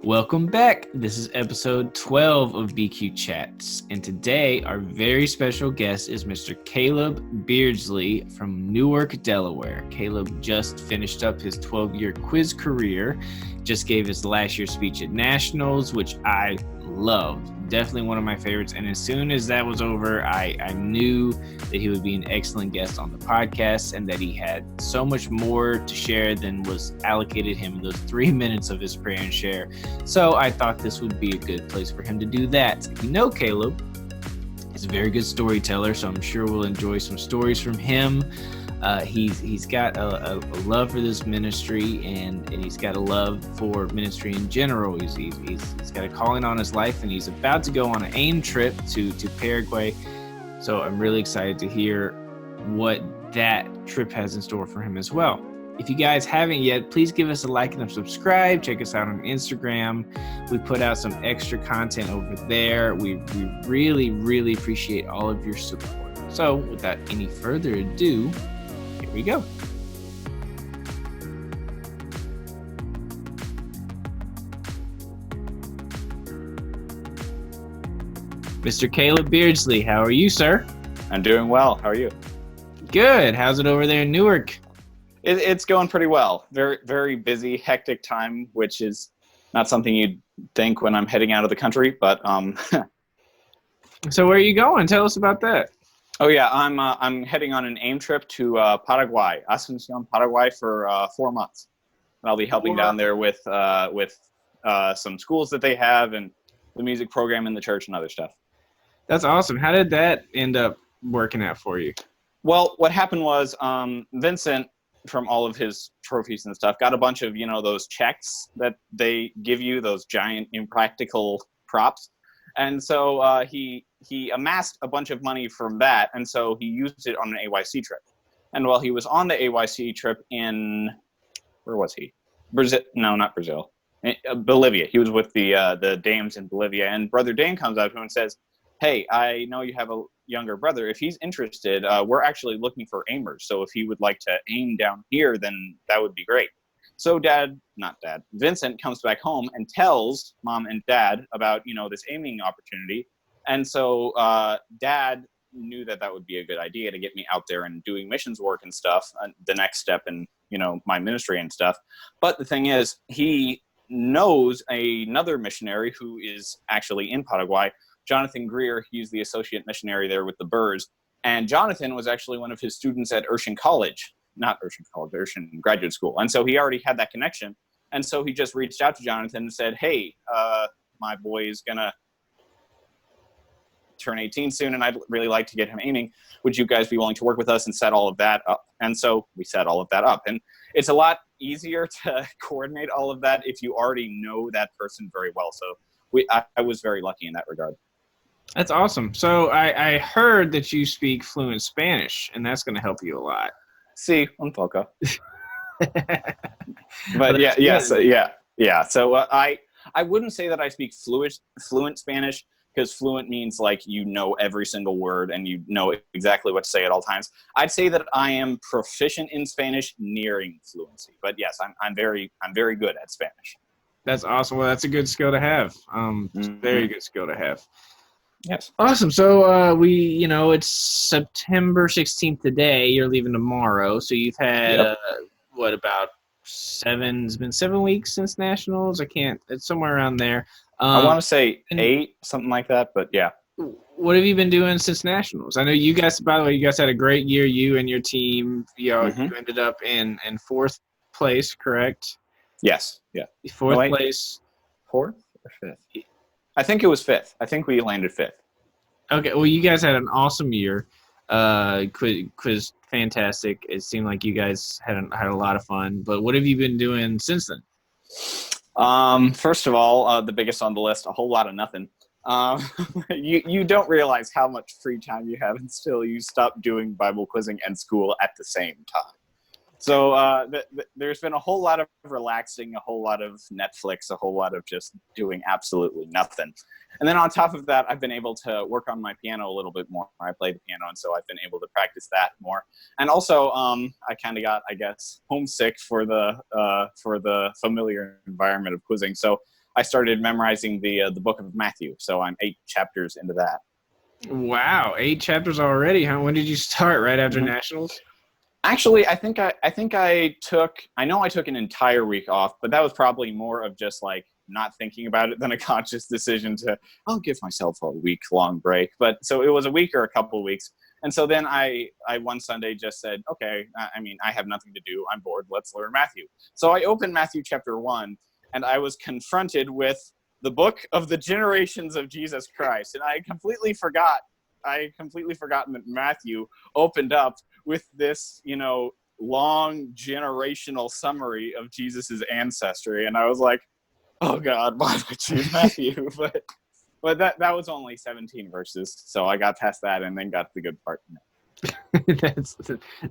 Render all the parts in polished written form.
Welcome back. This is episode 12 of BQChats, and today our very special guest is Mr. Caleb Beardsley from Newark, Delaware. Caleb just finished up his 12-year quiz career, just gave his last year speech at Nationals, which I loved. Definitely one of my favorites, and as soon as that was over, I knew that he would be an excellent guest on the podcast and that he had so much more to share than was allocated him in those 3 minutes of his pray and share. So I thought this would be a good place for him to do that. If you know Caleb, he's a very good storyteller, so I'm sure we'll enjoy some stories from him. He's got a love for this ministry, and he's got a love for ministry in general. He's got a calling on his life, and he's about to go on an AIM trip to Paraguay. So I'm really excited to hear what that trip has in store for him as well. If you guys haven't yet, please give us a like and a subscribe. Check us out on Instagram. We put out some extra content over there. We really, really appreciate all of your support. So without any further ado, here we go. Mr. Caleb Beardsley, how are you, sir? I'm doing well. How are you? Good. How's it over there in Newark? It's going pretty well. Very, very busy, hectic time, which is not something you'd think when I'm heading out of the country. But So where are you going? Tell us about that. Oh yeah, I'm heading on an AIM trip to Paraguay, Asuncion, Paraguay for 4 months. And I'll be helping down there with some schools that they have and the music program in the church and other stuff. That's awesome. How did that end up working out for you? Well, what happened was Vincent, from all of his trophies and stuff, got a bunch of, those checks that they give you, those giant impractical props. And so he amassed a bunch of money from that, and so he used it on an AYC trip. And while he was on the AYC trip in, where was he? Brazil? No, not Brazil. Bolivia. He was with the dames in Bolivia, and Brother Dane comes up to him and says, "Hey, I know you have a younger brother. If he's interested, we're actually looking for aimers. So if he would like to aim down here, then that would be great." So Vincent comes back home and tells Mom and Dad about, this aiming opportunity. And so Dad knew that would be a good idea to get me out there and doing missions work and stuff, the next step in, my ministry and stuff. But the thing is, he knows another missionary who is actually in Paraguay, Jonathan Greer. He's the associate missionary there with the Burrs. And Jonathan was actually one of his students at Urshan Graduate School. And so he already had that connection. And so he just reached out to Jonathan and said, "Hey, my boy is going to turn 18 soon, and I'd really like to get him aiming. Would you guys be willing to work with us and set all of that up?" And so we set all of that up. And it's a lot easier to coordinate all of that if you already know that person very well. So I was very lucky in that regard. That's awesome. So I heard that you speak fluent Spanish, and that's going to help you a lot. Sí, un poco. But yeah. So I wouldn't say that I speak fluent Spanish, because fluent means like every single word and you know exactly what to say at all times. I'd say that I am proficient in Spanish, nearing fluency. But yes, I'm very good at Spanish. That's awesome. Well, that's a good skill to have. It's a very good skill to have. Yes. Awesome. So it's September 16th today. You're leaving tomorrow. So you've had, it's been 7 weeks since Nationals? It's somewhere around there. I want to say 8, something like that, but yeah. What have you been doing since Nationals? I know you guys, by the way, you guys had a great year, you and your team. You ended up in 4th place, correct? Yes. Yeah. 4th place. 4th or 5th? I think it was 5th. I think we landed 5th. Okay. Well, you guys had an awesome year. Quiz fantastic. It seemed like you guys had a lot of fun. But what have you been doing since then? First of all, the biggest on the list, a whole lot of nothing. You don't realize how much free time you have until you stop doing Bible quizzing and school at the same time. So there's been a whole lot of relaxing, a whole lot of Netflix, a whole lot of just doing absolutely nothing. And then on top of that, I've been able to work on my piano a little bit more. I play the piano, and so I've been able to practice that more. And also, I kind of got, I guess, homesick for the familiar environment of quizzing. So I started memorizing the book of Matthew. So I'm 8 chapters into that. Wow, 8 chapters already, huh? When did you start? Right after Mhm. nationals? Actually, I think I took an entire week off, but that was probably more of just like not thinking about it than a conscious decision to, I'll give myself a week-long break. But so it was a week or a couple of weeks. And so then I one Sunday just said, okay, I mean, I have nothing to do. I'm bored. Let's learn Matthew. So I opened Matthew chapter 1, and I was confronted with the book of the generations of Jesus Christ. And I had completely forgotten that Matthew opened up with this, long generational summary of Jesus's ancestry. And I was like, oh God, why did I choose Matthew? But that was only 17 verses. So I got past that and then got to the good part.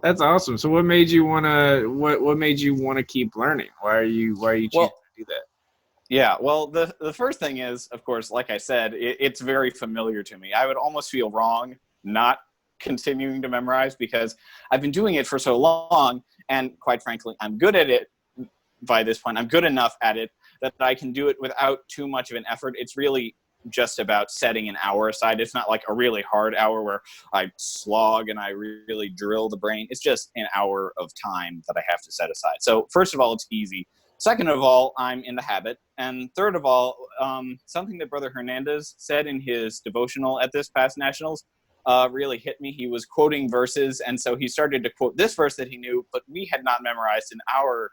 That's awesome. So what made you wanna keep learning? Why are you choosing Well, to do that? yeah, well, the first thing is, of course, like I said, it's very familiar to me. I would almost feel wrong not continuing to memorize because I've been doing it for so long, and quite frankly, I'm good at it by this point. I'm good enough at it that I can do it without too much of an effort. It's really just about setting an hour aside. It's not like a really hard hour where I slog and I really drill the brain. It's just an hour of time that I have to set aside. So first of all, it's easy. Second of all, I'm in the habit. And third of all, something that Brother Hernandez said in his devotional at this past Nationals really hit me. He was quoting verses, and so he started to quote this verse that he knew, but we had not memorized in our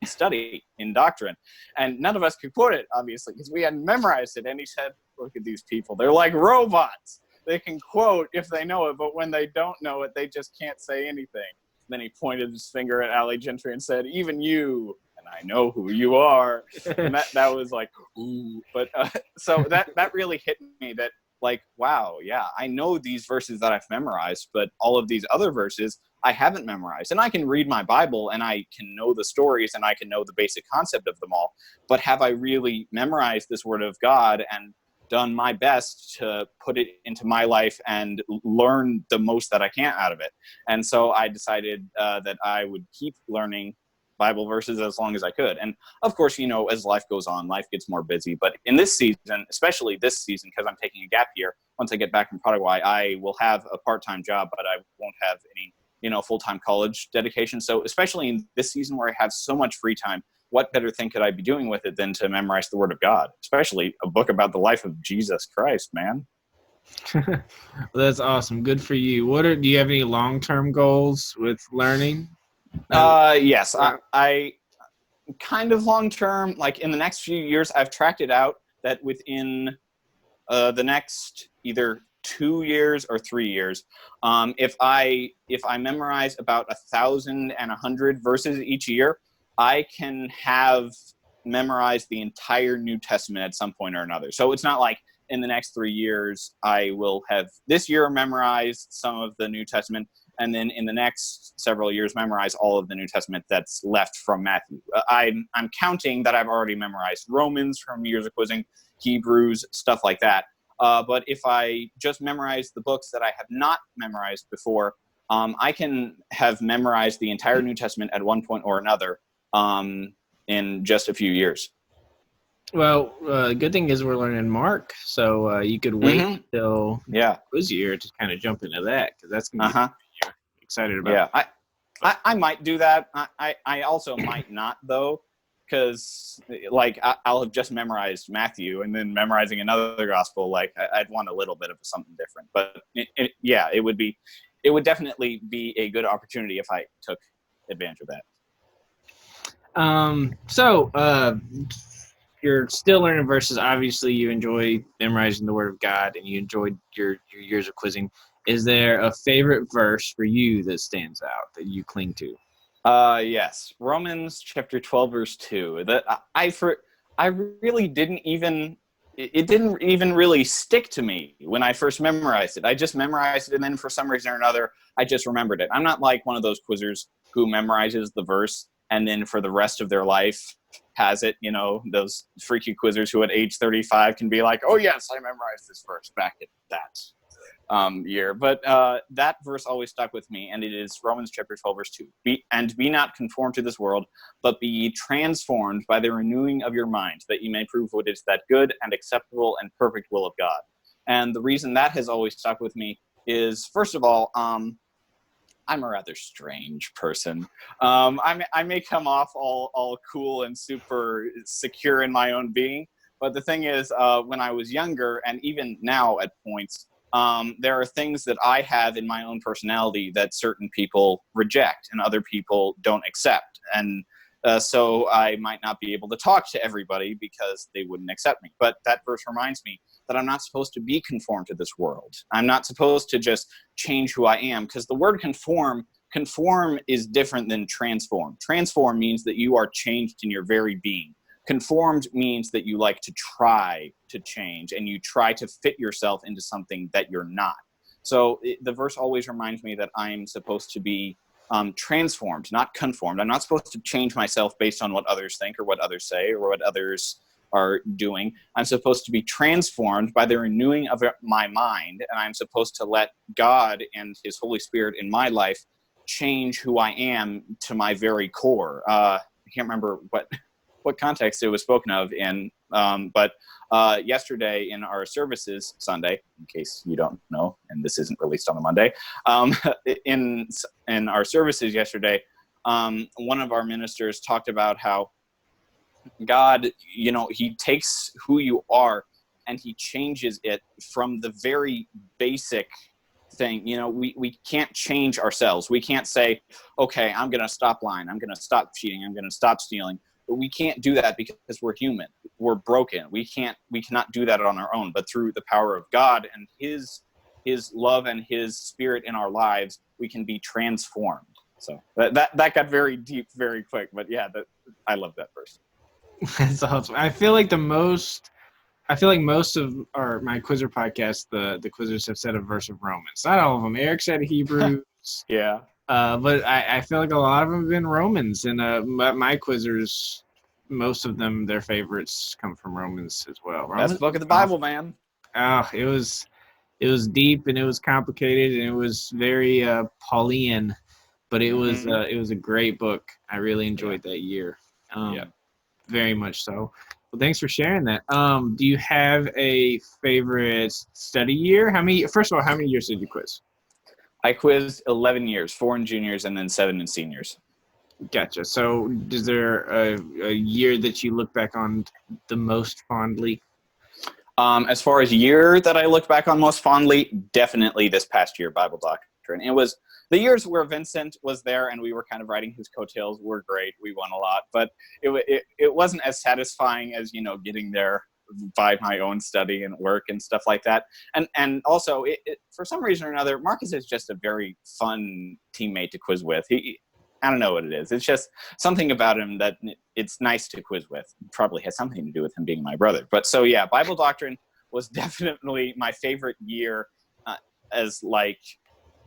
study in doctrine. And none of us could quote it, obviously, because we hadn't memorized it. And he said, look at these people. They're like robots. They can quote if they know it, but when they don't know it, they just can't say anything. Then he pointed his finger at Allie Gentry and said, even you, and I know who you are. And that was like, ooh. But so that really hit me that, like, wow, yeah, I know these verses that I've memorized, but all of these other verses I haven't memorized. And I can read my Bible and I can know the stories and I can know the basic concept of them all. But have I really memorized this Word of God and done my best to put it into my life and learn the most that I can out of it? And so I decided that I would keep learning Bible verses as long as I could. And of course, as life goes on, life gets more busy. But in this season, especially this season, because I'm taking a gap year, once I get back from Paraguay, I will have a part-time job, but I won't have any, full-time college dedication. So especially in this season where I have so much free time, what better thing could I be doing with it than to memorize the Word of God, especially a book about the life of Jesus Christ, man. Well, that's awesome. Good for you. Do you have any long-term goals with learning? Yes, I kind of long term, like in the next few years, I've tracked it out that within the next either 2 years or 3 years, if I memorize about 1,100 verses each year, I can have memorized the entire New Testament at some point or another. So it's not like in the next 3 years I will have this year memorized some of the New Testament, and then in the next several years memorize all of the New Testament that's left from Matthew. I'm counting that I've already memorized Romans from years of quizzing, Hebrews, stuff like that. But if I just memorize the books that I have not memorized before, I can have memorized the entire New Testament at one point or another in just a few years. Well, good thing is we're learning Mark, so you could wait till quiz year to kind of jump into that, because that's going to be excited about. Yeah, I might do that. I also might not, though, because like I'll have just memorized Matthew and then memorizing another gospel. Like I'd want a little bit of something different. But it would definitely be a good opportunity if I took advantage of that. You're still learning verses. Obviously, you enjoy memorizing the Word of God, and you enjoyed your years of quizzing. Is there a favorite verse for you that stands out that you cling to? Yes, Romans chapter 12, verse 2. That I really didn't even. It didn't even really stick to me when I first memorized it. I just memorized it, and then for some reason or another, I just remembered it. I'm not like one of those quizzers who memorizes the verse and then for the rest of their life has it. Those freaky quizzers who at age 35 can be like, oh yes, I memorized this verse back at that. year. But that verse always stuck with me, and it is Romans chapter 12, verse 2. Be not conformed to this world, but be ye transformed by the renewing of your mind, that ye may prove what is that good and acceptable and perfect will of God. And the reason that has always stuck with me is, first of all, I'm a rather strange person. I may come off all cool and super secure in my own being, but the thing is, when I was younger, and even now at points, there are things that I have in my own personality that certain people reject and other people don't accept. And so I might not be able to talk to everybody because they wouldn't accept me. But that verse reminds me that I'm not supposed to be conformed to this world. I'm not supposed to just change who I am, because the word conform is different than transform. Transform means that you are changed in your very being. Conformed means that you like to try to change and you try to fit yourself into something that you're not. So the verse always reminds me that I'm supposed to be transformed, not conformed. I'm not supposed to change myself based on what others think or what others say or what others are doing. I'm supposed to be transformed by the renewing of my mind, and I'm supposed to let God and his Holy Spirit in my life change who I am to my very core. I can't remember what context it was spoken of in, but yesterday in our services, Sunday, in case you don't know, and this isn't released on a Monday, in our services yesterday, one of our ministers talked about how God, he takes who you are and he changes it from the very basic thing. We can't change ourselves. We can't say, okay, I'm going to stop lying. I'm going to stop cheating. I'm going to stop stealing. But we can't do that because we're human. We're broken. We cannot do that on our own. But through the power of God and his love and his spirit in our lives, we can be transformed. So that got very deep very quick. But yeah, I love that verse. That's awesome. I feel like most of my Quizzer podcast, the Quizzers have said a verse of Romans. Not all of them. Eric said Hebrews. Yeah. But I feel like a lot of them have been Romans, and my Quizzers, most of them, their favorites come from Romans as well. That's the book of the Bible, man. It was deep and it was complicated and it was very Paulian, but it was a great book. I really enjoyed that year. Very much so. Well, thanks for sharing that. Do you have a favorite study year? First of all, how many years did you quiz? I quizzed 11 years, 4 in juniors and then 7 in seniors. Gotcha. So is there a year that you look back on the most fondly? As far as year that I look back on most fondly, definitely this past year, Bible doctrine. It was the years where Vincent was there and we were kind of riding his coattails were great. We won a lot, but it wasn't as satisfying as, getting there by my own study and work and stuff like that. And also, for some reason or another, Marcus is just a very fun teammate to quiz with. I don't know what it is. It's just something about him that it's nice to quiz with. It probably has something to do with him being my brother. But so, yeah, Bible doctrine was definitely my favorite year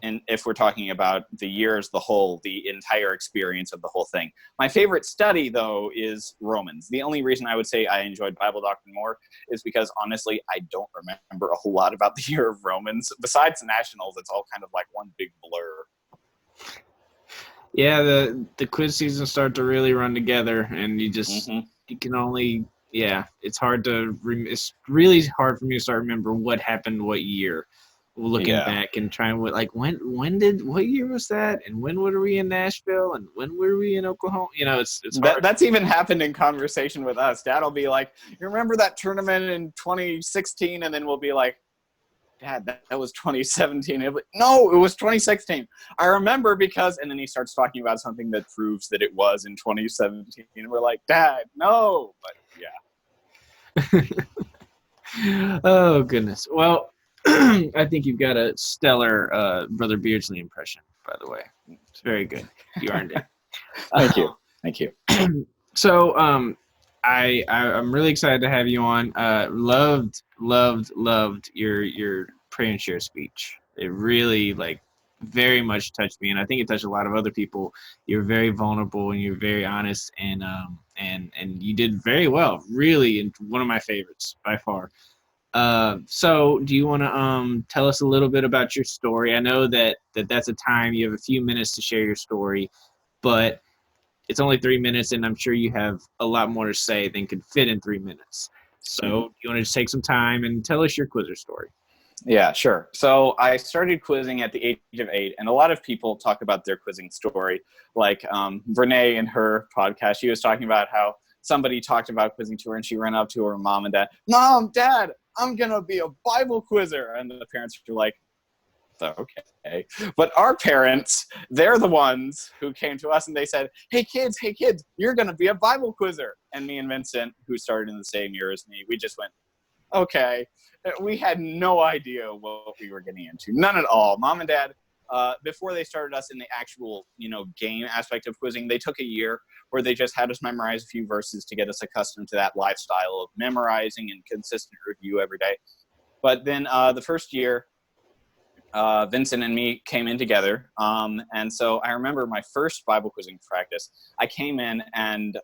and if we're talking about the year as the whole, the entire experience of the whole thing. My favorite study, though, is Romans. The only reason I would say I enjoyed Bible doctrine more is because, honestly, I don't remember a whole lot about the year of Romans. Besides nationals, it's all kind of like one big blur. Yeah, the quiz seasons start to really run together, and you just you can only it's hard to it's really hard for me to start remember what happened what year. Looking back and trying what year was that, and when were we in Nashville, and when were we in Oklahoma? It's hard. That's even happened in conversation with us. Dad will be like, "You remember that tournament in 2016?" And then we'll be like, "Dad, that was 2017." No, it was 2016. I remember because, and then he starts talking about something that proves that it was in 2017. And we're like, "Dad, no!" But yeah. Oh goodness. Well. I think you've got a stellar Brother Beardsley impression, by the way. It's very good. You earned it. Thank you. So I'm really excited to have you on. Loved your pray and share speech. It really very much touched me, and I think it touched a lot of other people. You're very vulnerable and you're very honest, and you did very well. Really, and one of my favorites by far. So do you want to tell us a little bit about your story? I know that's a time you have a few minutes to share your story, but it's only 3 minutes, and I'm sure you have a lot more to say than could fit in 3 minutes. So do you want to just take some time and tell us your Quizzer story? Yeah, sure. So I started quizzing at the age of 8, and a lot of people talk about their quizzing story. Like Renee in her podcast, she was talking about how somebody talked about quizzing to her, and she ran up to her mom and dad, "Mom, Dad, I'm going to be a Bible quizzer." And the parents were like, "Okay." But our parents, they're the ones who came to us and they said, hey kids, you're going to be a Bible quizzer. And me and Vincent, who started in the same year as me, we just went, okay. We had no idea what we were getting into. None at all. Mom and Dad, before they started us in the actual, game aspect of quizzing, they took a year where they just had us memorize a few verses to get us accustomed to that lifestyle of memorizing and consistent review every day. But then the first year, Vincent and me came in together. And so I remember my first Bible quizzing practice. I came in and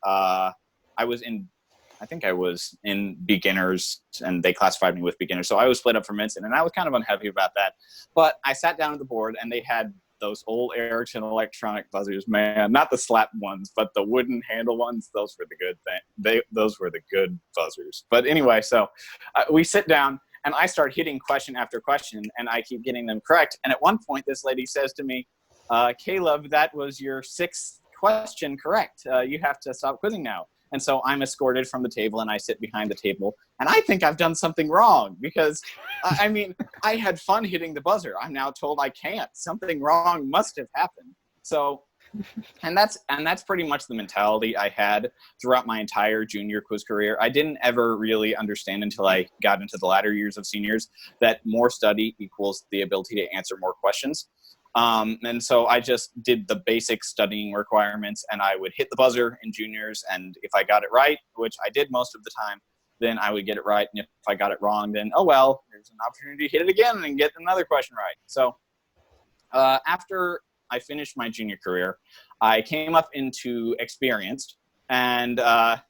I think I was in beginners, and they classified me with beginners. So I was split up from Vincent, and I was kind of unhappy about that. But I sat down at the board, and they had those old Ericsson electronic buzzers, man, not the slap ones, but the wooden handle ones. Those were the good thing. Those were the good buzzers. But anyway, so we sit down, and I start hitting question after question, and I keep getting them correct. And at one point, this lady says to me, Caleb, that was your 6th question correct. You have to stop quizzing now. And so I'm escorted from the table, and I sit behind the table. And I think I've done something wrong because, I had fun hitting the buzzer. I'm now told I can't. Something wrong must have happened. So, and that's pretty much the mentality I had throughout my entire junior quiz career. I didn't ever really understand until I got into the latter years of seniors that more study equals the ability to answer more questions. And so I just did the basic studying requirements, and I would hit the buzzer in juniors. And if I got it right, which I did most of the time, then I would get it right. And if I got it wrong, then, oh, well, there's an opportunity to hit it again and get another question right. So after I finished my junior career, I came up into experienced, and I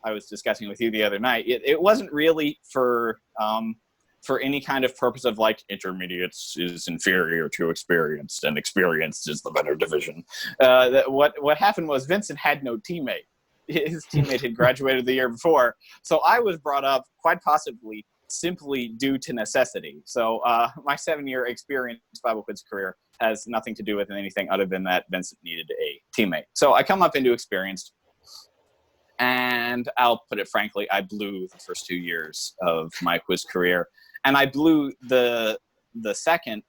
was discussing with you the other night. It wasn't really for any kind of purpose of like intermediates is inferior to experienced and experienced is the better division. What happened was Vincent had no teammate. His teammate had graduated the year before. So I was brought up quite possibly simply due to necessity. So my 7-year experienced Bible quiz career has nothing to do with anything other than that Vincent needed a teammate. So I come up into experienced, and I'll put it frankly, I blew the first 2 years of my quiz career. And I blew the second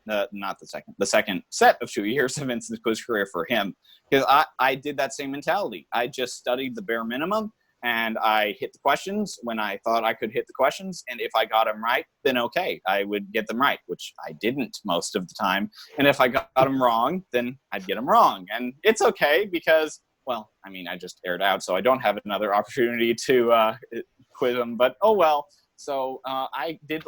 set of 2 years of Vincent's quiz career for him, because I did that same mentality. I just studied the bare minimum, and I hit the questions when I thought I could hit the questions. And if I got them right, then okay, I would get them right, which I didn't most of the time. And if I got them wrong, then I'd get them wrong. And it's okay because, well, I just aired out, so I don't have another opportunity to quiz them, but oh well. So I did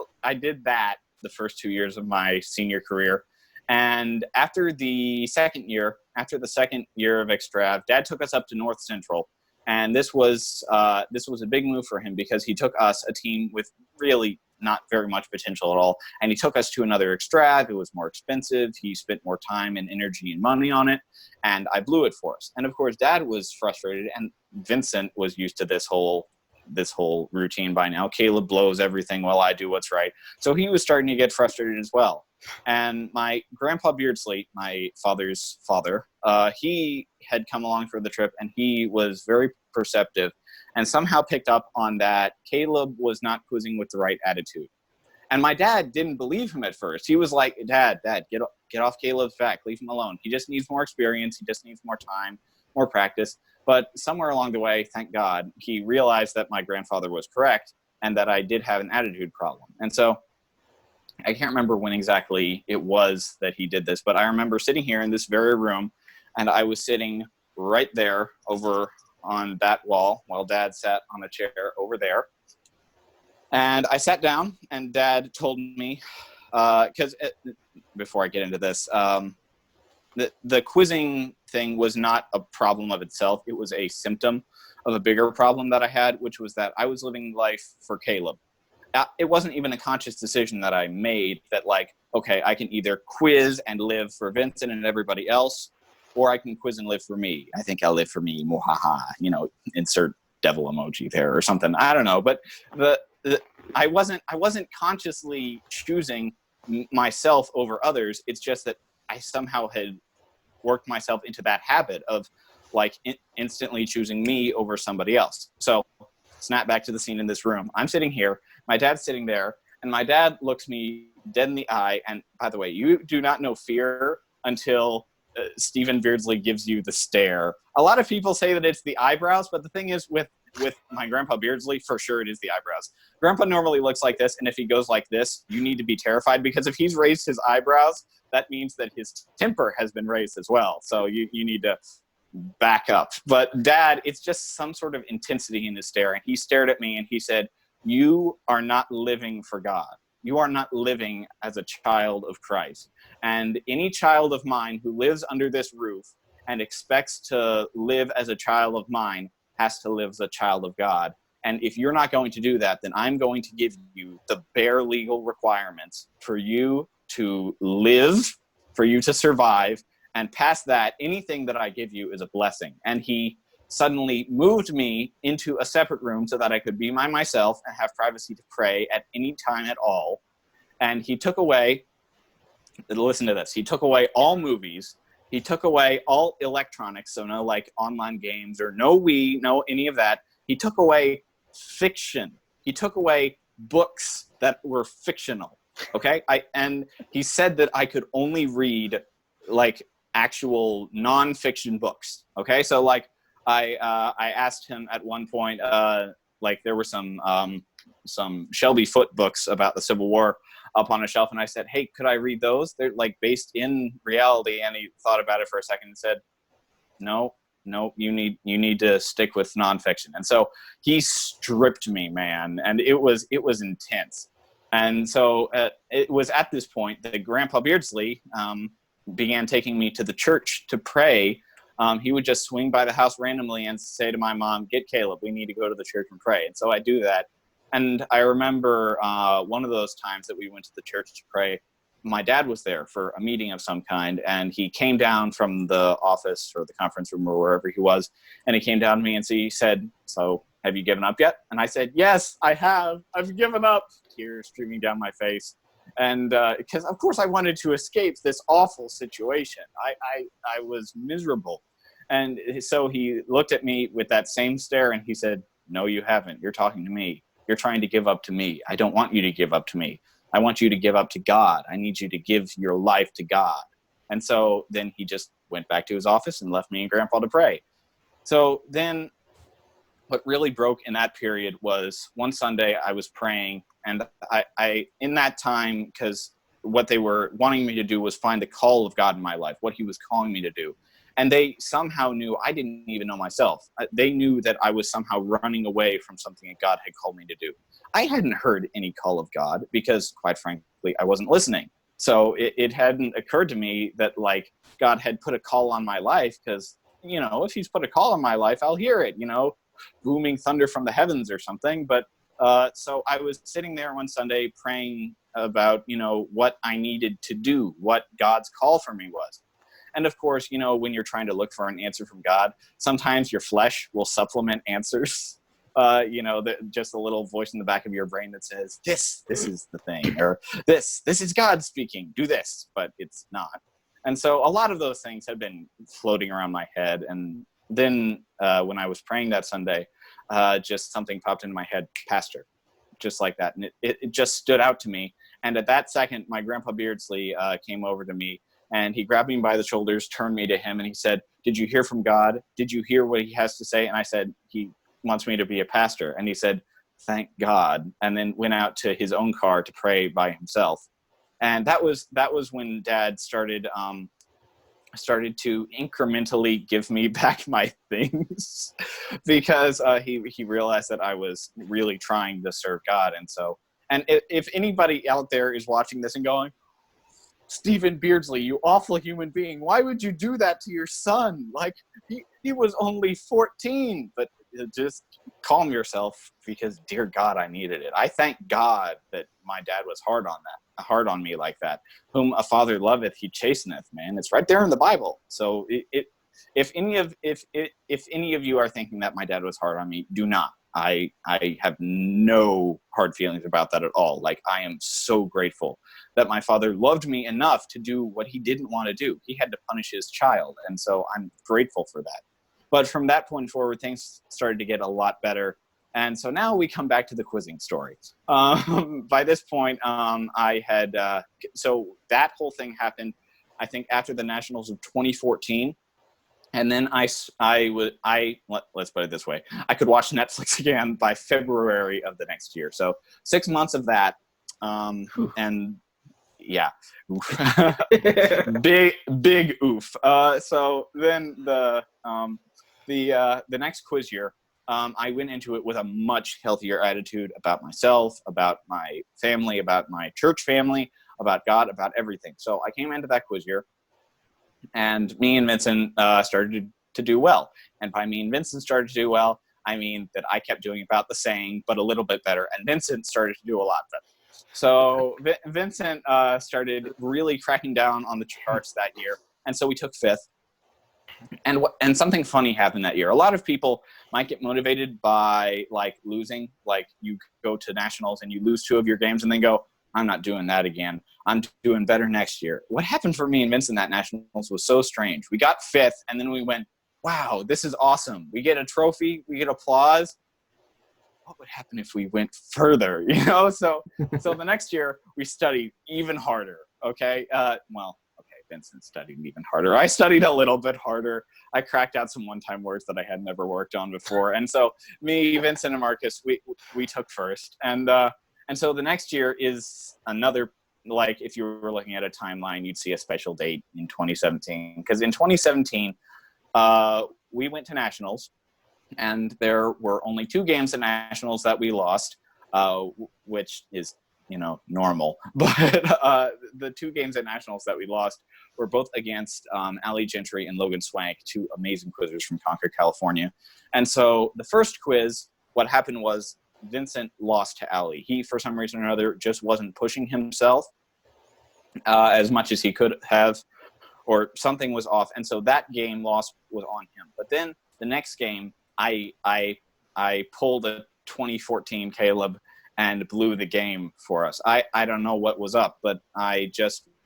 that the first 2 years of my senior career. And after the second year of extra, Dad took us up to North Central. And this was a big move for him because he took us, a team with really not very much potential at all, and he took us to another extrav. It was more expensive. He spent more time and energy and money on it, and I blew it for us. And of course, Dad was frustrated, and Vincent was used to this whole routine by now. Caleb blows everything while I do what's right. So he was starting to get frustrated as well. And my grandpa Beardsley, my father's father, he had come along for the trip, and he was very perceptive and somehow picked up on that Caleb was not quizzing with the right attitude. And my dad didn't believe him at first. He was like, Dad, get off Caleb's back. Leave him alone. He just needs more experience. He just needs more time, more practice. But somewhere along the way, thank God, he realized that my grandfather was correct and that I did have an attitude problem. And so I can't remember when exactly it was that he did this, but I remember sitting here in this very room, and I was sitting right there over on that wall while Dad sat on a chair over there. And I sat down, and Dad told me, because before I get into this, the quizzing thing was not a problem of itself. It was a symptom of a bigger problem that I had, which was that I was living life for Caleb. it wasn't even a conscious decision that I made that like, okay, I can either quiz and live for Vincent and everybody else, or I can quiz and live for me. I think I'll live for me, mohaha, insert devil emoji there or something. I don't know. But I wasn't consciously choosing myself over others. It's just that I somehow had worked myself into that habit of like instantly choosing me over somebody else. So snap back to the scene in this room. I'm sitting here, my dad's sitting there, and my dad looks me dead in the eye. And by the way, you do not know fear until Stephen Beardsley gives you the stare. A lot of people say that it's the eyebrows, but the thing is with my grandpa Beardsley, for sure it is the eyebrows. Grandpa normally looks like this, and if he goes like this, you need to be terrified, because if he's raised his eyebrows, that means that his temper has been raised as well. So you need to back up. But Dad, it's just some sort of intensity in his stare. And he stared at me and he said, "You are not living for God. You are not living as a child of Christ. And any child of mine who lives under this roof and expects to live as a child of mine has to live as a child of God. And if you're not going to do that, then I'm going to give you the bare legal requirements for you to live, for you to survive. And past that, anything that I give you is a blessing." And he suddenly moved me into a separate room so that I could be by myself and have privacy to pray at any time at all. And he took away, listen to this, he took away all movies. He took away all electronics, so no like online games or no Wii, no any of that. He took away fiction. He took away books that were fictional. Okay, and he said that I could only read like actual nonfiction books. Okay, so like I asked him at one point, like there were some Shelby Foote books about the Civil War up on a shelf, and I said, "Hey, could I read those? They're like based in reality." And he thought about it for a second and said, "No, you need to stick with nonfiction." And so he stripped me, man, and it was intense. And so it was at this point that Grandpa Beardsley began taking me to the church to pray. He would just swing by the house randomly and say to my mom, "Get Caleb, we need to go to the church and pray." And so I do that. And I remember one of those times that we went to the church to pray, my dad was there for a meeting of some kind, and he came down from the office or the conference room or wherever he was, and he came down to me and he said, "So have you given up yet?" And I said, "Yes, I have. I've given up." Tears streaming down my face. And because of course I wanted to escape this awful situation. I was miserable. And so he looked at me with that same stare and he said, "No, you haven't. You're talking to me. You're trying to give up to me. I don't want you to give up to me. I want you to give up to God. I need you to give your life to God." And so then he just went back to his office and left me and Grandpa to pray. So then what really broke in that period was one Sunday I was praying, and I in that time, because what they were wanting me to do was find the call of God in my life, what he was calling me to do. And they somehow knew, I didn't even know myself. They knew that I was somehow running away from something that God had called me to do. I hadn't heard any call of God because, quite frankly, I wasn't listening. So it hadn't occurred to me that like God had put a call on my life, because, if he's put a call on my life, I'll hear it, booming thunder from the heavens or something. But so I was sitting there one Sunday praying about, what I needed to do, what God's call for me was. And of course, when you're trying to look for an answer from God, sometimes your flesh will supplement answers. Just a little voice in the back of your brain that says, this is the thing, or this is God speaking, do this, but it's not. And so a lot of those things have been floating around my head. And then when I was praying that Sunday, just something popped into my head, pastor, just like that. And it just stood out to me. And at that second, my grandpa Beardsley came over to me, and he grabbed me by the shoulders, turned me to him, and he said, "Did you hear from God? Did you hear what he has to say?" And I said, "He wants me to be a pastor." And he said, "Thank God," and then went out to his own car to pray by himself. And that was when Dad started to incrementally give me back my things, because he realized that I was really trying to serve God. And so, and if anybody out there is watching this and going, "Stephen Beardsley, you awful human being, why would you do that to your son? Like, he was only 14. But just calm yourself, because dear God, I needed it. I thank God that my dad was hard on me like that. Whom a father loveth, he chasteneth, man. It's right there in the Bible. So if any of you are thinking that my dad was hard on me, do not. I have no hard feelings about that at all. Like, I am so grateful that my father loved me enough to do what he didn't want to do. He had to punish his child. And so I'm grateful for that. But from that point forward, things started to get a lot better. And so now we come back to the quizzing story. By this point, I had, so that whole thing happened, I think, after the Nationals of 2014. And then let's put it this way. I could watch Netflix again by February of the next year. So 6 months of that. And yeah, big oof. So then the next quiz year, I went into it with a much healthier attitude about myself, about my family, about my church family, about God, about everything. So I came into that quiz year, and me and Vincent started to do well. And by me and Vincent started to do well, I mean that I kept doing about the same, but a little bit better. And Vincent started to do a lot better. So Vincent started really cracking down on the charts that year. And so we took fifth. And something funny happened that year. A lot of people might get motivated by like losing, like you go to nationals and you lose 2 of your games and then go, I'm not doing that again. I'm doing better next year. What happened for me and Vincent that nationals was so strange. We got fifth, and then we went, wow, this is awesome. We get a trophy, we get applause. What would happen if we went further? You know, so the next year we studied even harder. Okay, Vincent studied even harder. I studied a little bit harder. I cracked out some one-time words that I had never worked on before, and so me, Vincent, and Marcus, we took first, and so the next year is another, like, if you were looking at a timeline, you'd see a special date in 2017. Because in 2017, we went to nationals, and there were only 2 games at nationals that we lost, which is, normal. But the 2 games at nationals that we lost were both against Allie Gentry and Logan Swank, 2 amazing quizzers from Concord, California. And so the first quiz, what happened was, Vincent lost to Allie. He, for some reason or another, just wasn't pushing himself as much as he could have, or something was off. And so that game loss was on him. But then the next game, I pulled a 2014 Caleb and blew the game for us. I don't know what was up, but I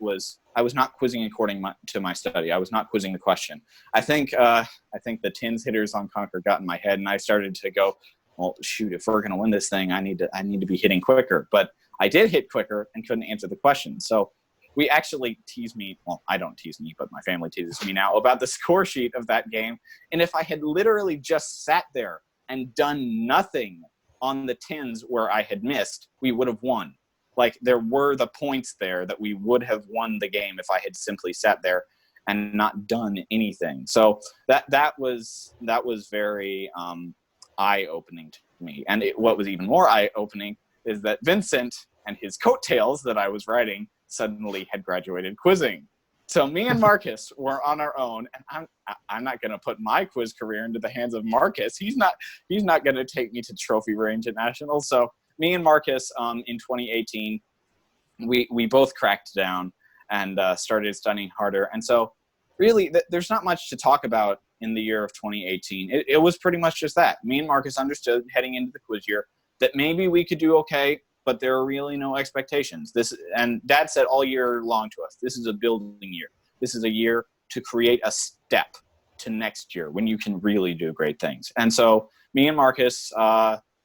was not quizzing according to my study. I was not quizzing the question. I think the tins hitters on Concord got in my head, and I started to go, well, shoot, if we're going to win this thing, I need to be hitting quicker. But I did hit quicker and couldn't answer the question. So we actually tease me. Well, I don't tease me, but my family teases me now about the score sheet of that game. And if I had literally just sat there and done nothing on the tins where I had missed, we would have won. Like, there were the points there that we would have won the game if I had simply sat there and not done anything. So that was very eye-opening to me. And what was even more eye-opening is that Vincent and his coattails that I was riding suddenly had graduated quizzing. So me and Marcus were on our own, and I'm not going to put my quiz career into the hands of Marcus. He's not going to take me to trophy range at nationals. So me and Marcus, in 2018, we both cracked down and started studying harder. And so really, there's not much to talk about in the year of 2018. It was pretty much just that. Me and Marcus understood heading into the quiz year that maybe we could do okay, but there are really no expectations. And Dad said all year long to us, this is a building year. This is a year to create a step to next year when you can really do great things. And so me and Marcus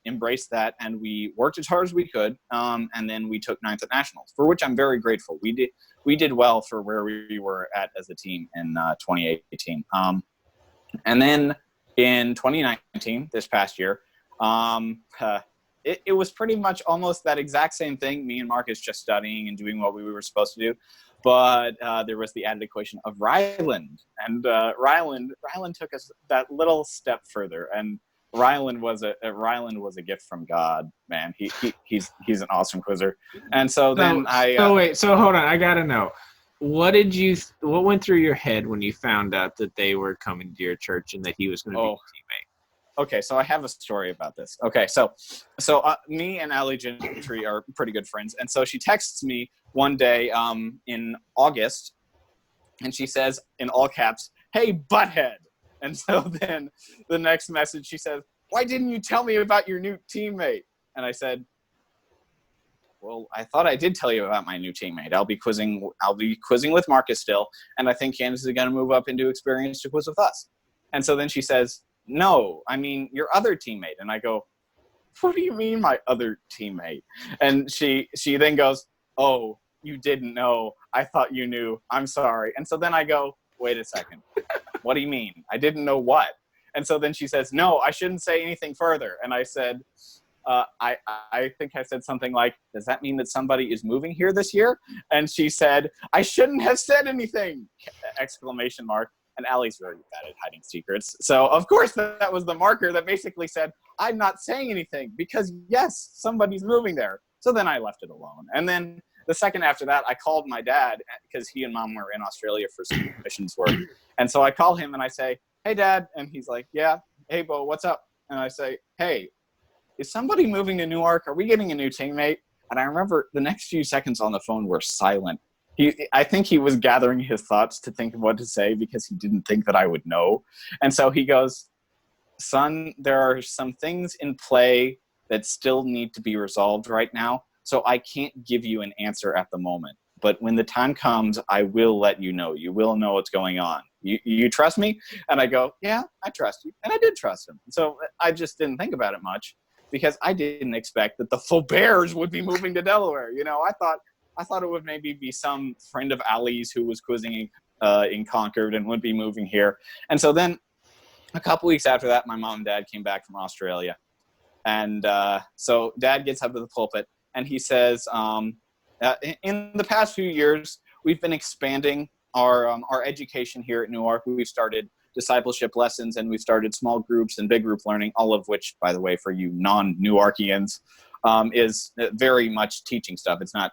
embraced that, and we worked as hard as we could, and then we took 9th at nationals, for which I'm very grateful. We did well for where we were at as a team in 2018. And then in 2019, this past year, it was pretty much almost that exact same thing. Me and Marcus just studying and doing what we were supposed to do. But there was the added equation of Ryland. And Ryland took us that little step further. And Ryland was a gift from God, man. He's an awesome quizzer. And so then So hold on, I gotta know. What went through your head when you found out that they were coming to your church and that he was going to be a teammate? Okay, so I have a story about this. Okay, so me and Allie Gentry are pretty good friends, and so she texts me one day in August, and she says in all caps, "Hey, butthead!" And so then the next message she says, "Why didn't you tell me about your new teammate?" And I said, "Well, I thought I did tell you about my new teammate. I'll be quizzing with Marcus still, and I think Candace is going to move up into experience to quiz with us." And so then she says, "No, I mean your other teammate." And I go, "What do you mean my other teammate?" And she then goes, "Oh, you didn't know. I thought you knew. I'm sorry." And so then I go, "Wait a second. What do you mean? I didn't know what?" And so then she says, "No, I shouldn't say anything further." And I said, I think I said something like, "Does that mean that somebody is moving here this year?" And she said, "I shouldn't have said anything!" Exclamation mark. And Allie's very bad at hiding secrets. So, of course, that was the marker that basically said, "I'm not saying anything because, yes, somebody's moving there." So then I left it alone. And then the second after that, I called my dad because he and mom were in Australia for some missions work. And so I call him and I say, "Hey, Dad." And he's like, "Yeah. Hey, Bo, what's up?" And I say, "Hey, is somebody moving to Newark? Are we getting a new teammate?" And I remember the next few seconds on the phone were silent. I think he was gathering his thoughts to think of what to say because he didn't think that I would know. And so he goes, "Son, there are some things in play that still need to be resolved right now. So I can't give you an answer at the moment. But when the time comes, I will let you know. You will know what's going on. You trust me?" And I go, "Yeah, I trust you." And I did trust him. So I just didn't think about it much because I didn't expect that the Fauberts would be moving to Delaware. I thought it would maybe be some friend of Allie's who was quizzing in Concord and would be moving here. And so then a couple weeks after that, my mom and dad came back from Australia. And so dad gets up to the pulpit and he says, in the past few years, we've been expanding our education here at Newark. We've started discipleship lessons and we've started small groups and big group learning, all of which, by the way, for you non-Newarkians, is very much teaching stuff. It's not,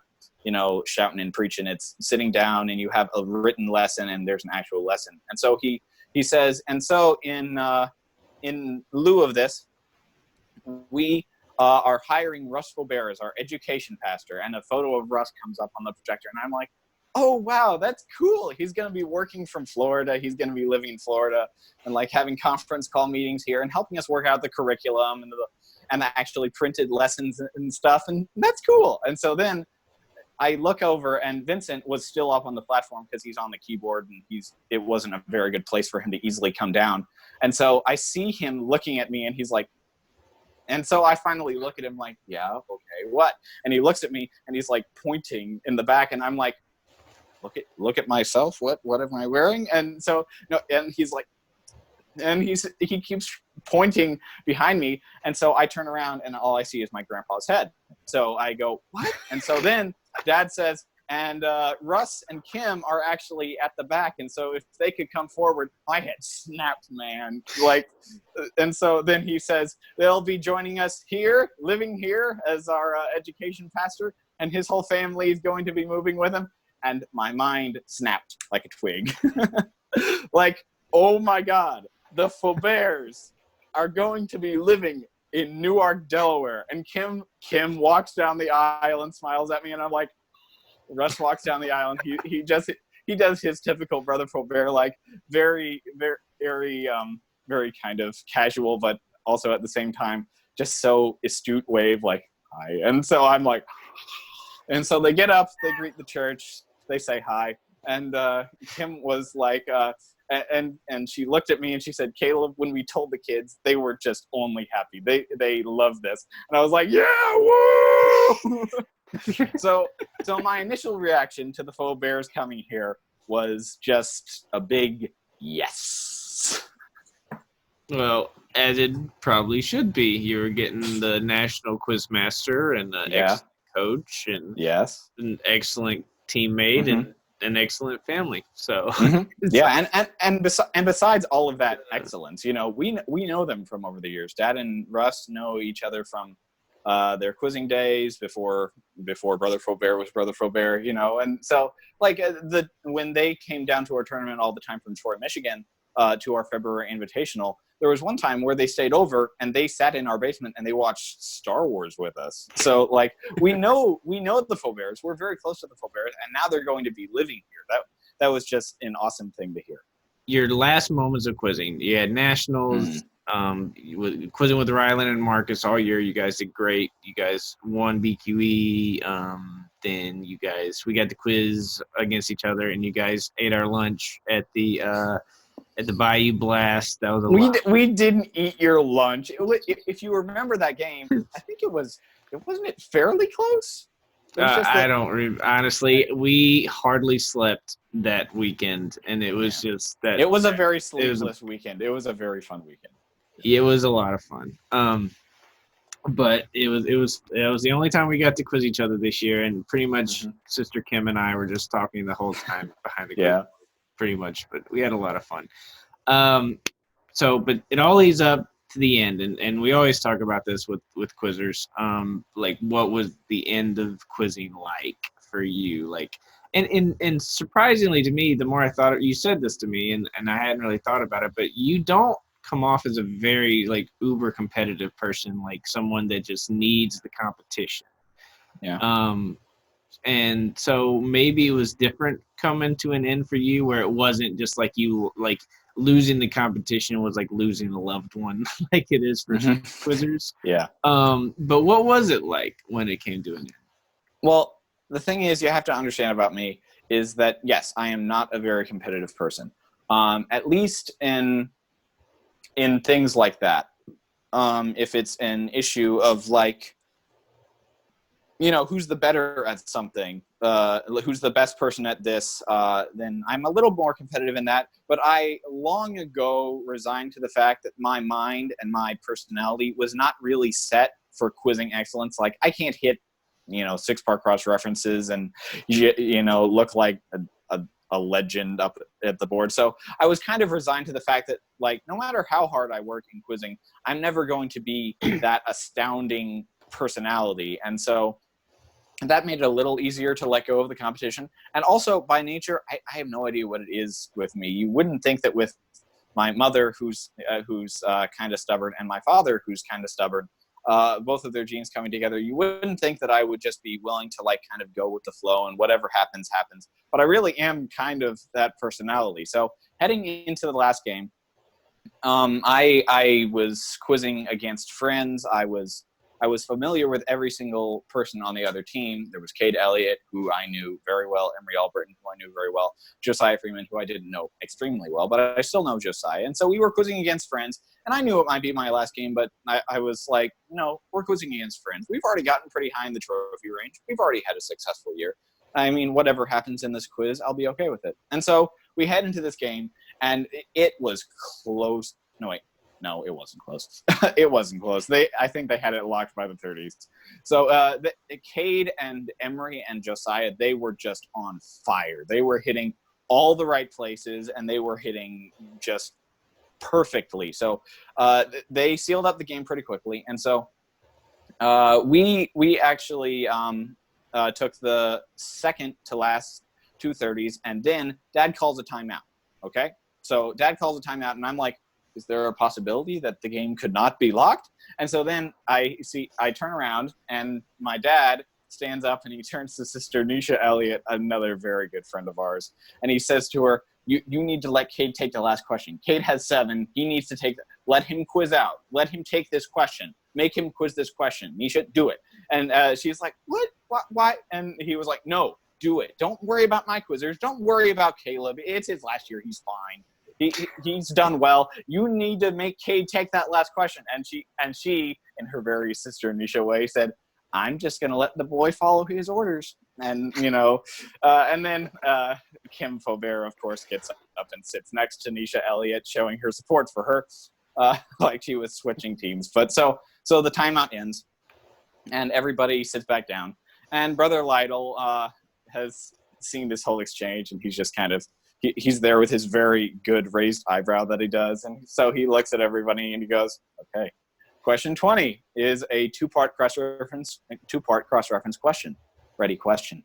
shouting and preaching. It's sitting down and you have a written lesson and there's an actual lesson. And so he says, and so in lieu of this, we are hiring Russ Faubert as our education pastor. And a photo of Russ comes up on the projector. And I'm like, "Oh, wow, that's cool. He's going to be working from Florida. He's going to be living in Florida and like having conference call meetings here and helping us work out the curriculum and the actually printed lessons and stuff. And that's cool." And so then I look over and Vincent was still up on the platform because he's on the keyboard and it wasn't a very good place for him to easily come down. And so I see him looking at me and he's like, and so I finally look at him like, "Yeah, okay, what?" And he looks at me and he's like pointing in the back and I'm like, look at myself. What am I wearing? And so, no, and he's like, and he keeps pointing behind me. And so I turn around and all I see is my grandpa's head. So I go, "What?" And so then dad says, "And Russ and Kim are actually at the back. And so if they could come forward," my head snapped, man. And so then he says, "They'll be joining us here, living here as our education pastor. And his whole family is going to be moving with him." And my mind snapped like a twig. Like, oh my God, the Fauberts are going to be living in Newark, Delaware. And Kim walks down the aisle and smiles at me. And I'm like, Russ walks down the aisle and he does his typical Brother Faubert, like very, very, very kind of casual, but also at the same time, just so astute wave, like, "Hi." And so I'm like, and so they get up, they greet the church, they say hi. And Kim was like, and she looked at me and she said, "Caleb, when we told the kids, they were just only happy. They love this." And I was like, "Yeah, woo!" So my initial reaction to the Fauberts coming here was just a big yes. Well, as it probably should be. You were getting the national quizmaster and the excellent coach and Yes, an excellent teammate and an excellent family. So yeah, and besides all of that excellence, we know them from over the years. Dad and Russ know each other from their quizzing days before Brother Faubert was Brother Faubert, and so like when they came down to our tournament all the time from Troy, Michigan, to our February Invitational, there was one time where they stayed over and they sat in our basement and they watched Star Wars with us. So like we know the Fauberts. We're very close to the Fauberts, and now they're going to be living here. That was just an awesome thing to hear. Your last moments of quizzing, you had nationals, quizzing with Rylan and Marcus all year. You guys did great. You guys won BQE. Then we got to quiz against each other, and you guys ate our lunch at the Bayou Blast. That was we didn't eat your lunch. If you remember that game, I think wasn't it fairly close? Honestly, we hardly slept that weekend, and it was just that. It was a very sleepless weekend. It was a very fun weekend. It was a lot of fun. But it was the only time we got to quiz each other this year, and pretty much Sister Kim and I were just talking the whole time behind the quiz, pretty much. But we had a lot of fun. But it all leads up to the end, and we always talk about this with quizzers. Like, what was the end of quizzing like for you? Like, and surprisingly to me, the more I thought, you said this to me, and I hadn't really thought about it, but you don't come off as a very like uber competitive person, like someone that just needs the competition. And so maybe it was different coming to an end for you, where it wasn't just like you like losing the competition was like losing a loved one, like it is for quizzers. But what was it like when it came to an end? Well, the thing is, you have to understand about me is that yes, I am not a very competitive person. At least in things like that. If it's an issue of like, who's the better at something, who's the best person at this, then I'm a little more competitive in that. But I long ago resigned to the fact that my mind and my personality was not really set for quizzing excellence. Like, I can't hit, 6-part cross references and, look like a legend up at the board. So I was kind of resigned to the fact that, like, no matter how hard I work in quizzing, I'm never going to be that astounding personality. And so that made it a little easier to let go of the competition. And also, by nature, I have no idea what it is with me. You wouldn't think that with my mother, who's kind of stubborn, and my father, who's kind of stubborn, both of their genes coming together, you wouldn't think that I would just be willing to like kind of go with the flow and whatever happens, happens. But I really am kind of that personality. So heading into the last game, I was quizzing against friends. I was familiar with every single person on the other team. There was Cade Elliott, who I knew very well, Emery Albritton, who I knew very well, Josiah Freeman, who I didn't know extremely well, but I still know Josiah. And so we were quizzing against friends, and I knew it might be my last game, but I was like, no, we're quizzing against friends. We've already gotten pretty high in the trophy range. We've already had a successful year. I mean, whatever happens in this quiz, I'll be okay with it. And so we head into this game, and it was close. No, it wasn't close. It wasn't close. I think they had it locked by the 30s. So Cade and Emery and Josiah, they were just on fire. They were hitting all the right places, and they were hitting just perfectly. So they sealed up the game pretty quickly. And so we actually took the second to last 2:30s, and then Dad calls a timeout. Okay? So Dad calls a timeout, and I'm like, is there a possibility that the game could not be locked? And so then I turn around, and my dad stands up, and he turns to Sister Nisha Elliott, another very good friend of ours, and he says to her, you need to let Cade take the last question. Cade has 7. He needs to let him quiz out. Let him take this question. Make him quiz this question. Nisha, do it. And she's like, what? Why? And he was like, no, do it. Don't worry about my quizzers. Don't worry about Caleb. It's his last year. He's fine. He's done well. You need to make Cade take that last question. And she, in her very Sister Nisha way, said, I'm just going to let the boy follow his orders. And, and then Kim Faubert, of course, gets up and sits next to Nisha Elliott, showing her support for her, like she was switching teams. But so the timeout ends, and everybody sits back down. And Brother Lytle has seen this whole exchange, and he's just kind of, he's there with his very good raised eyebrow that he does. And so he looks at everybody and he goes, okay, question 20 is a two-part cross-reference question. Ready, question.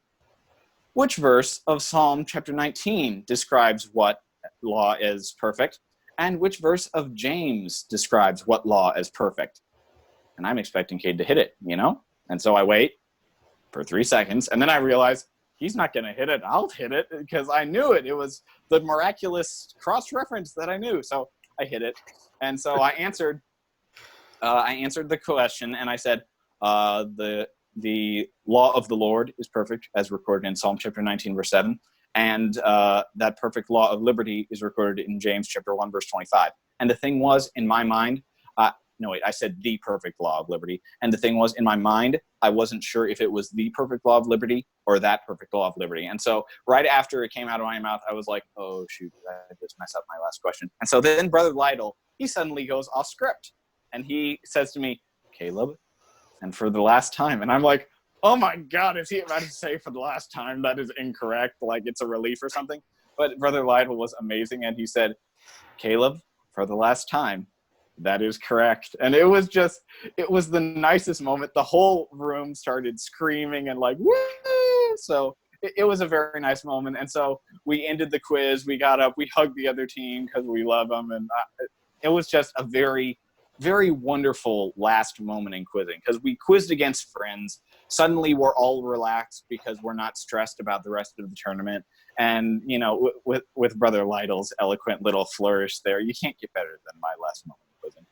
Which verse of Psalm chapter 19 describes what law is perfect? And which verse of James describes what law as perfect? And I'm expecting Cade to hit it, you know? And so I wait for 3 seconds, and then I realize he's not going to hit it. I'll hit it because I knew it. It was the miraculous cross-reference that I knew. So I hit it. And so I answered the question, and I said, the law of the Lord is perfect, as recorded in Psalm chapter 19, verse 7. And that perfect law of liberty is recorded in James chapter 1, verse 25. And the thing was, in my mind, I said the perfect law of liberty. And the thing was, in my mind, I wasn't sure if it was the perfect law of liberty or that perfect law of liberty. And so right after it came out of my mouth, I was like, oh, shoot, I just messed up my last question. And so then Brother Lytle, he suddenly goes off script. And he says to me, Caleb, and for the last time. And I'm like, oh my God, is he about to say for the last time? That is incorrect. Like it's a relief or something. But Brother Lytle was amazing. And he said, Caleb, for the last time, that is correct. And it was the nicest moment. The whole room started screaming and like, woo! So it was a very nice moment. And so we ended the quiz. We got up, we hugged the other team because we love them. And it was just a very, very wonderful last moment in quizzing because we quizzed against friends. Suddenly we're all relaxed because we're not stressed about the rest of the tournament. And, you know, with Brother Lytle's eloquent little flourish there, you can't get better than my last moment in quizzing.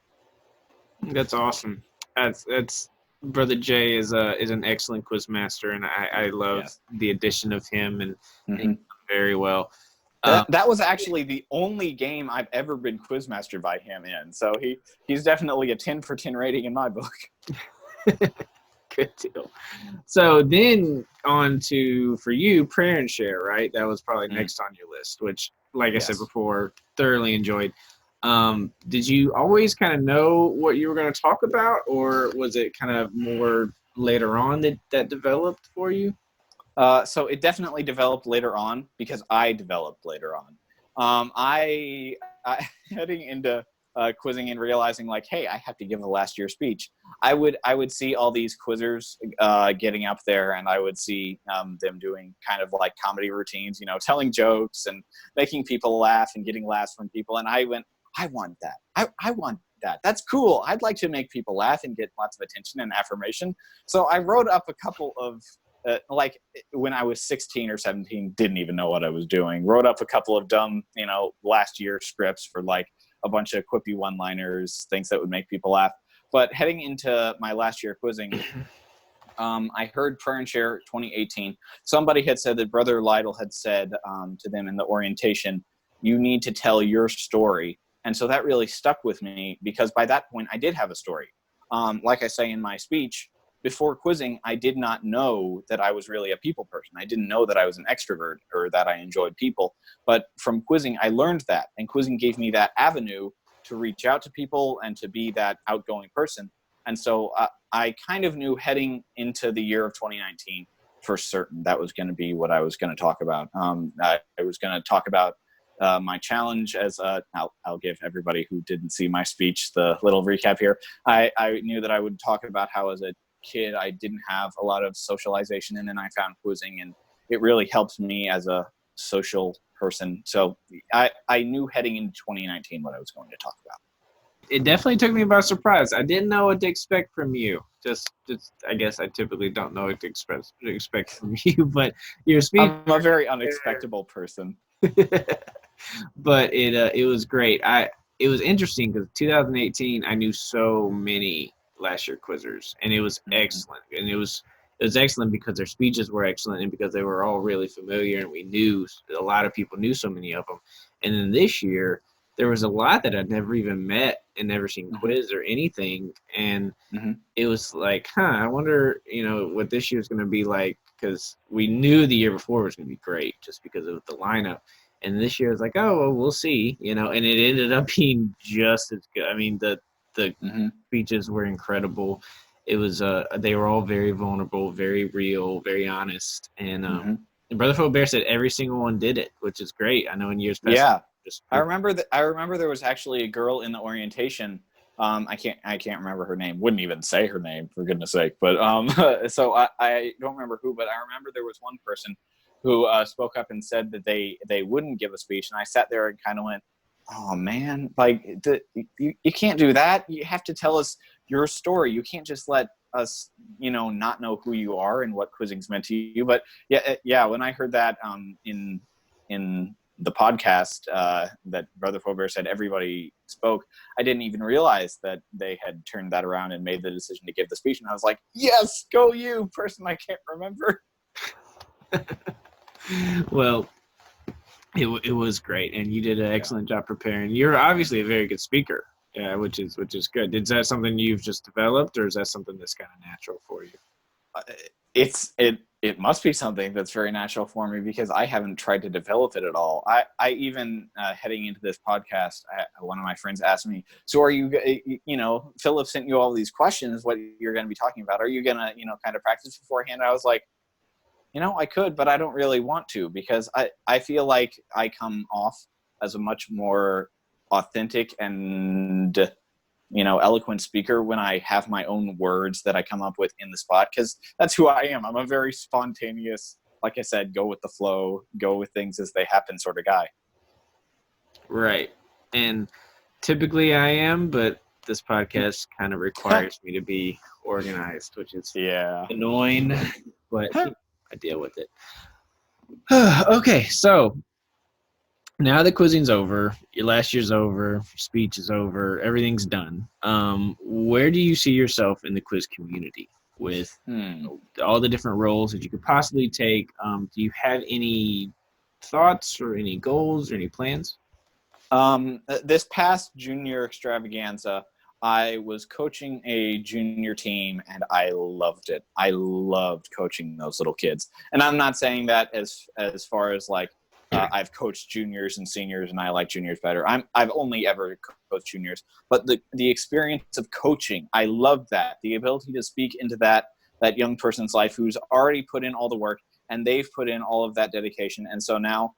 That's awesome. That's Brother Jay is an excellent quiz master, and I love the addition of him and very well. That was actually the only game I've ever been quizmastered by him in. So he's definitely a 10 for 10 rating in my book. Good deal. So then on to, for you, prayer and share, right? That was probably next on your list, which, like I said before, thoroughly enjoyed. Did you always kind of know what you were going to talk about, or was it kind of more later on that developed for you? So it definitely developed later on because I developed later on. I heading into quizzing and realizing like, hey, I have to give a last year speech. I would see all these quizzers getting up there, and I would see them doing kind of like comedy routines, you know, telling jokes and making people laugh and getting laughs from people. And I went, I want that. I want that. That's cool. I'd like to make people laugh and get lots of attention and affirmation. So I wrote up a couple of like when I was 16 or 17, didn't even know what I was doing. Wrote up a couple of dumb, you know, last year scripts for like a bunch of quippy one-liners, things that would make people laugh. But heading into my last year quizzing, I heard Prayer and Share 2018. Somebody had said that Brother Lytle had said to them in the orientation, you need to tell your story. And so that really stuck with me because by that point I did have a story. Like I say in my speech, before quizzing, I did not know that I was really a people person. I didn't know that I was an extrovert or that I enjoyed people. But from quizzing, I learned that. And quizzing gave me that avenue to reach out to people and to be that outgoing person. And so I kind of knew heading into the year of 2019 for certain that was going to be what I was going to talk about. I was going to talk about my challenge as I'll give everybody who didn't see my speech the little recap here. I knew that I would talk about how as a kid I didn't have a lot of socialization, and then I found quizzing, and it really helped me as a social person. So I knew heading into 2019 what I was going to talk about. It definitely took me by surprise. I didn't know what to expect from you. Just I guess I typically don't know what to expect from you, but your speech. I'm a very unexpectable person. But it was great. It was interesting because 2018 I knew so many last year quizzers, and it was excellent. And it was excellent because their speeches were excellent and because they were all really familiar, and we knew a lot of people knew so many of them. And then this year there was a lot that I'd never even met and never seen quiz or anything, and it was like, I wonder, you know, what this year's going to be like, because we knew the year before was going to be great just because of the lineup. And this year it's like, oh, well, we'll see, you know, and it ended up being just as good. I mean, the speeches were incredible. It was they were all very vulnerable, very real, very honest. And Brother Faubert said every single one did it, which is great. I know in years past. I remember there was actually a girl in the orientation. I can't remember her name. Wouldn't even say her name, for goodness sake. But so I don't remember who, but I remember there was one person who spoke up and said that they wouldn't give a speech, and I sat there and kind of went, oh man, like you can't do that. You have to tell us your story. You can't just let us, not know who you are and what quizzing's meant to you. But yeah. When I heard that in the podcast that Brother Faubert said everybody spoke, I didn't even realize that they had turned that around and made the decision to give the speech. And I was like, yes, go you, person I can't remember. Well, it was great, and you did an excellent job preparing. You're obviously a very good speaker, which is good. Is that something you've just developed, or is that something that's kind of natural for you? It must be something that's very natural for me because I haven't tried to develop it at all. I even heading into this podcast, one of my friends asked me, so are you, Philip sent you all these questions, what you're going to be talking about. Are you going to, kind of practice beforehand? I was like, I could, but I don't really want to because I feel like I come off as a much more authentic and eloquent speaker when I have my own words that I come up with in the spot, because that's who I am. I'm a very spontaneous, like I said, go with the flow, go with things as they happen sort of guy. Right. And typically I am, but this podcast kind of requires me to be organized, which is annoying, but I deal with it. Okay, so now the quizzing's over, your last year's over, your speech is over, everything's done. Where do you see yourself in the quiz community with all the different roles that you could possibly take? Do you have any thoughts or any goals or any plans? This past junior extravaganza, I was coaching a junior team and I loved it. I loved coaching those little kids. And I'm not saying that as far as like, I've coached juniors and seniors and I like juniors better. I've only ever coached juniors, but the experience of coaching, I loved that. The ability to speak into that young person's life who's already put in all the work and they've put in all of that dedication. And so now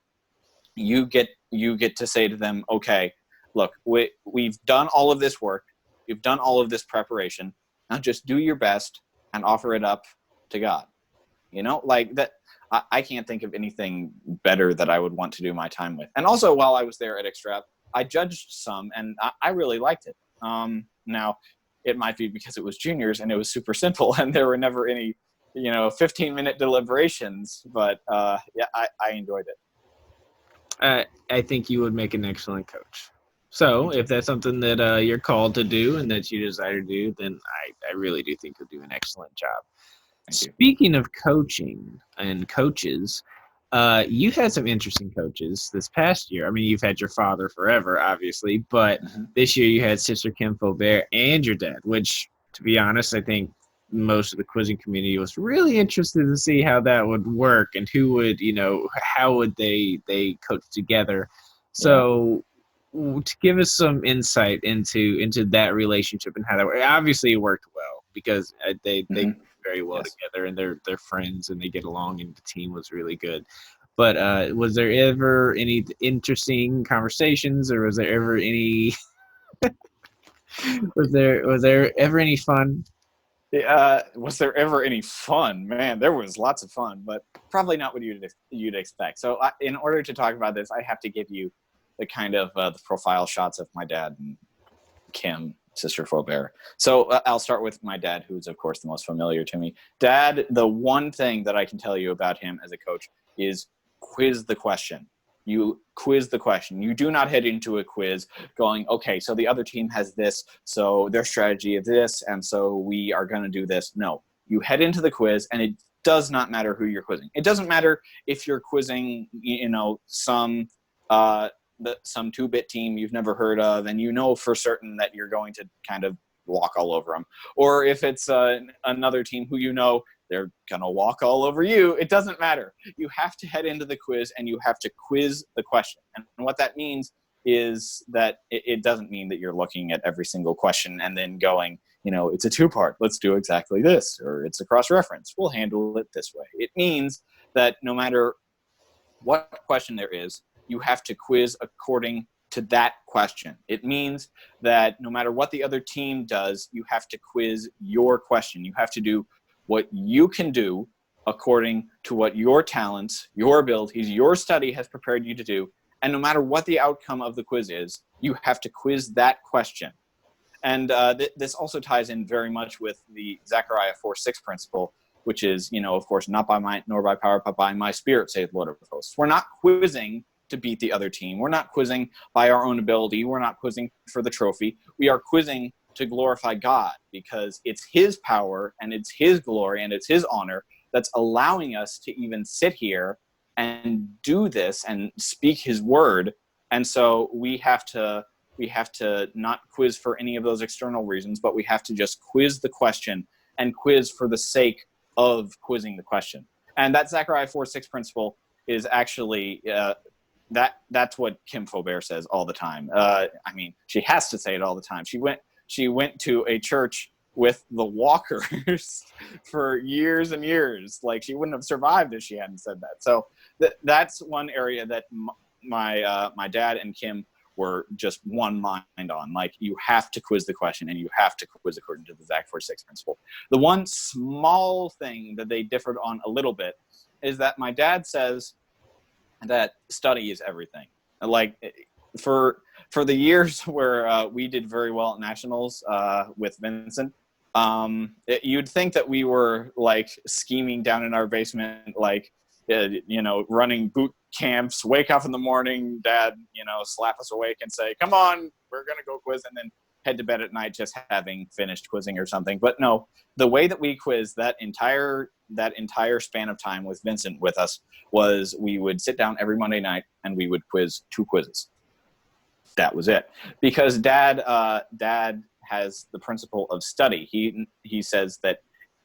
you get to say to them, okay, look, we've done all of this work. You've done all of this preparation. Now just do your best and offer it up to God. Like that. I can't think of anything better that I would want to do my time with. And also, while I was there at Extrav, I judged some, and I really liked it. Now, it might be because it was juniors and it was super simple, and there were never any, 15-minute deliberations. But I enjoyed it. I think you would make an excellent coach. So if that's something that you're called to do and that you desire to do, then I really do think you'll do an excellent job. Speaking of coaching and coaches, you've had some interesting coaches this past year. I mean, you've had your father forever, obviously, but this year you had Sister Kim Faubert and your dad, which, to be honest, I think most of the quizzing community was really interested to see how that would work and who would, how would they coach together. So to give us some insight into that relationship and how that worked. Obviously, it worked well because they very well together and they're friends and they get along and the team was really good. But was there ever any interesting conversations or was there ever any was there ever any fun? Was there ever any fun? Man, there was lots of fun, but probably not what you'd expect. So in order to talk about this, I have to give you the kind of the profile shots of my dad and Kim, Sister Faubert. So I'll start with my dad, who's of course the most familiar to me. Dad, the one thing that I can tell you about him as a coach is quiz the question. You quiz the question. You do not head into a quiz going, okay, so the other team has this, so their strategy is this, and so we are going to do this. No, you head into the quiz, and it does not matter who you're quizzing. It doesn't matter if you're quizzing, some 2-bit team you've never heard of, and for certain that you're going to kind of walk all over them. Or if it's another team who they're going to walk all over you. It doesn't matter. You have to head into the quiz, and you have to quiz the question. And what that means is that it doesn't mean that you're looking at every single question and then going, it's a 2-part. Let's do exactly this. Or it's a cross-reference. We'll handle it this way. It means that no matter what question there is, you have to quiz according to that question. It means that no matter what the other team does, you have to quiz your question. You have to do what you can do according to what your talents, your abilities, your study has prepared you to do, And no matter what the outcome of the quiz is, you have to quiz that question. And this also ties in very much with the Zechariah 4:6 principle, which is, of course, not by might nor by power, but by my spirit, saith the Lord of hosts. We're not quizzing to beat the other team. We're not quizzing by our own ability. We're not quizzing for the trophy. We are quizzing to glorify God, because it's his power and it's his glory and it's his honor that's allowing us to even sit here and do this and speak his word. And so we have to not quiz for any of those external reasons, but we have to just quiz the question and quiz for the sake of quizzing the question. And that Zechariah 4:6 principle is actually that's what Kim Faubert says all the time. She has to say it all the time. She went to a church with the Walkers for years and years. Like, she wouldn't have survived if she hadn't said that. So that's one area that my dad and Kim were just one mind on. Like, you have to quiz the question and you have to quiz according to the Zach 4:6 principle. The one small thing that they differed on a little bit is that my dad says that study is everything. Like, for the years where we did very well at nationals with Vincent, you'd think that we were like scheming down in our basement, like, running boot camps, wake up in the morning, dad, slap us awake and say, come on, we're going to go quiz, and then head to bed at night just having finished quizzing or something. But no, the way that we quizzed that entire span of time with Vincent with us was we would sit down every Monday night and we would quiz 2 quizzes. That was it. Because dad has the principle of study. He says that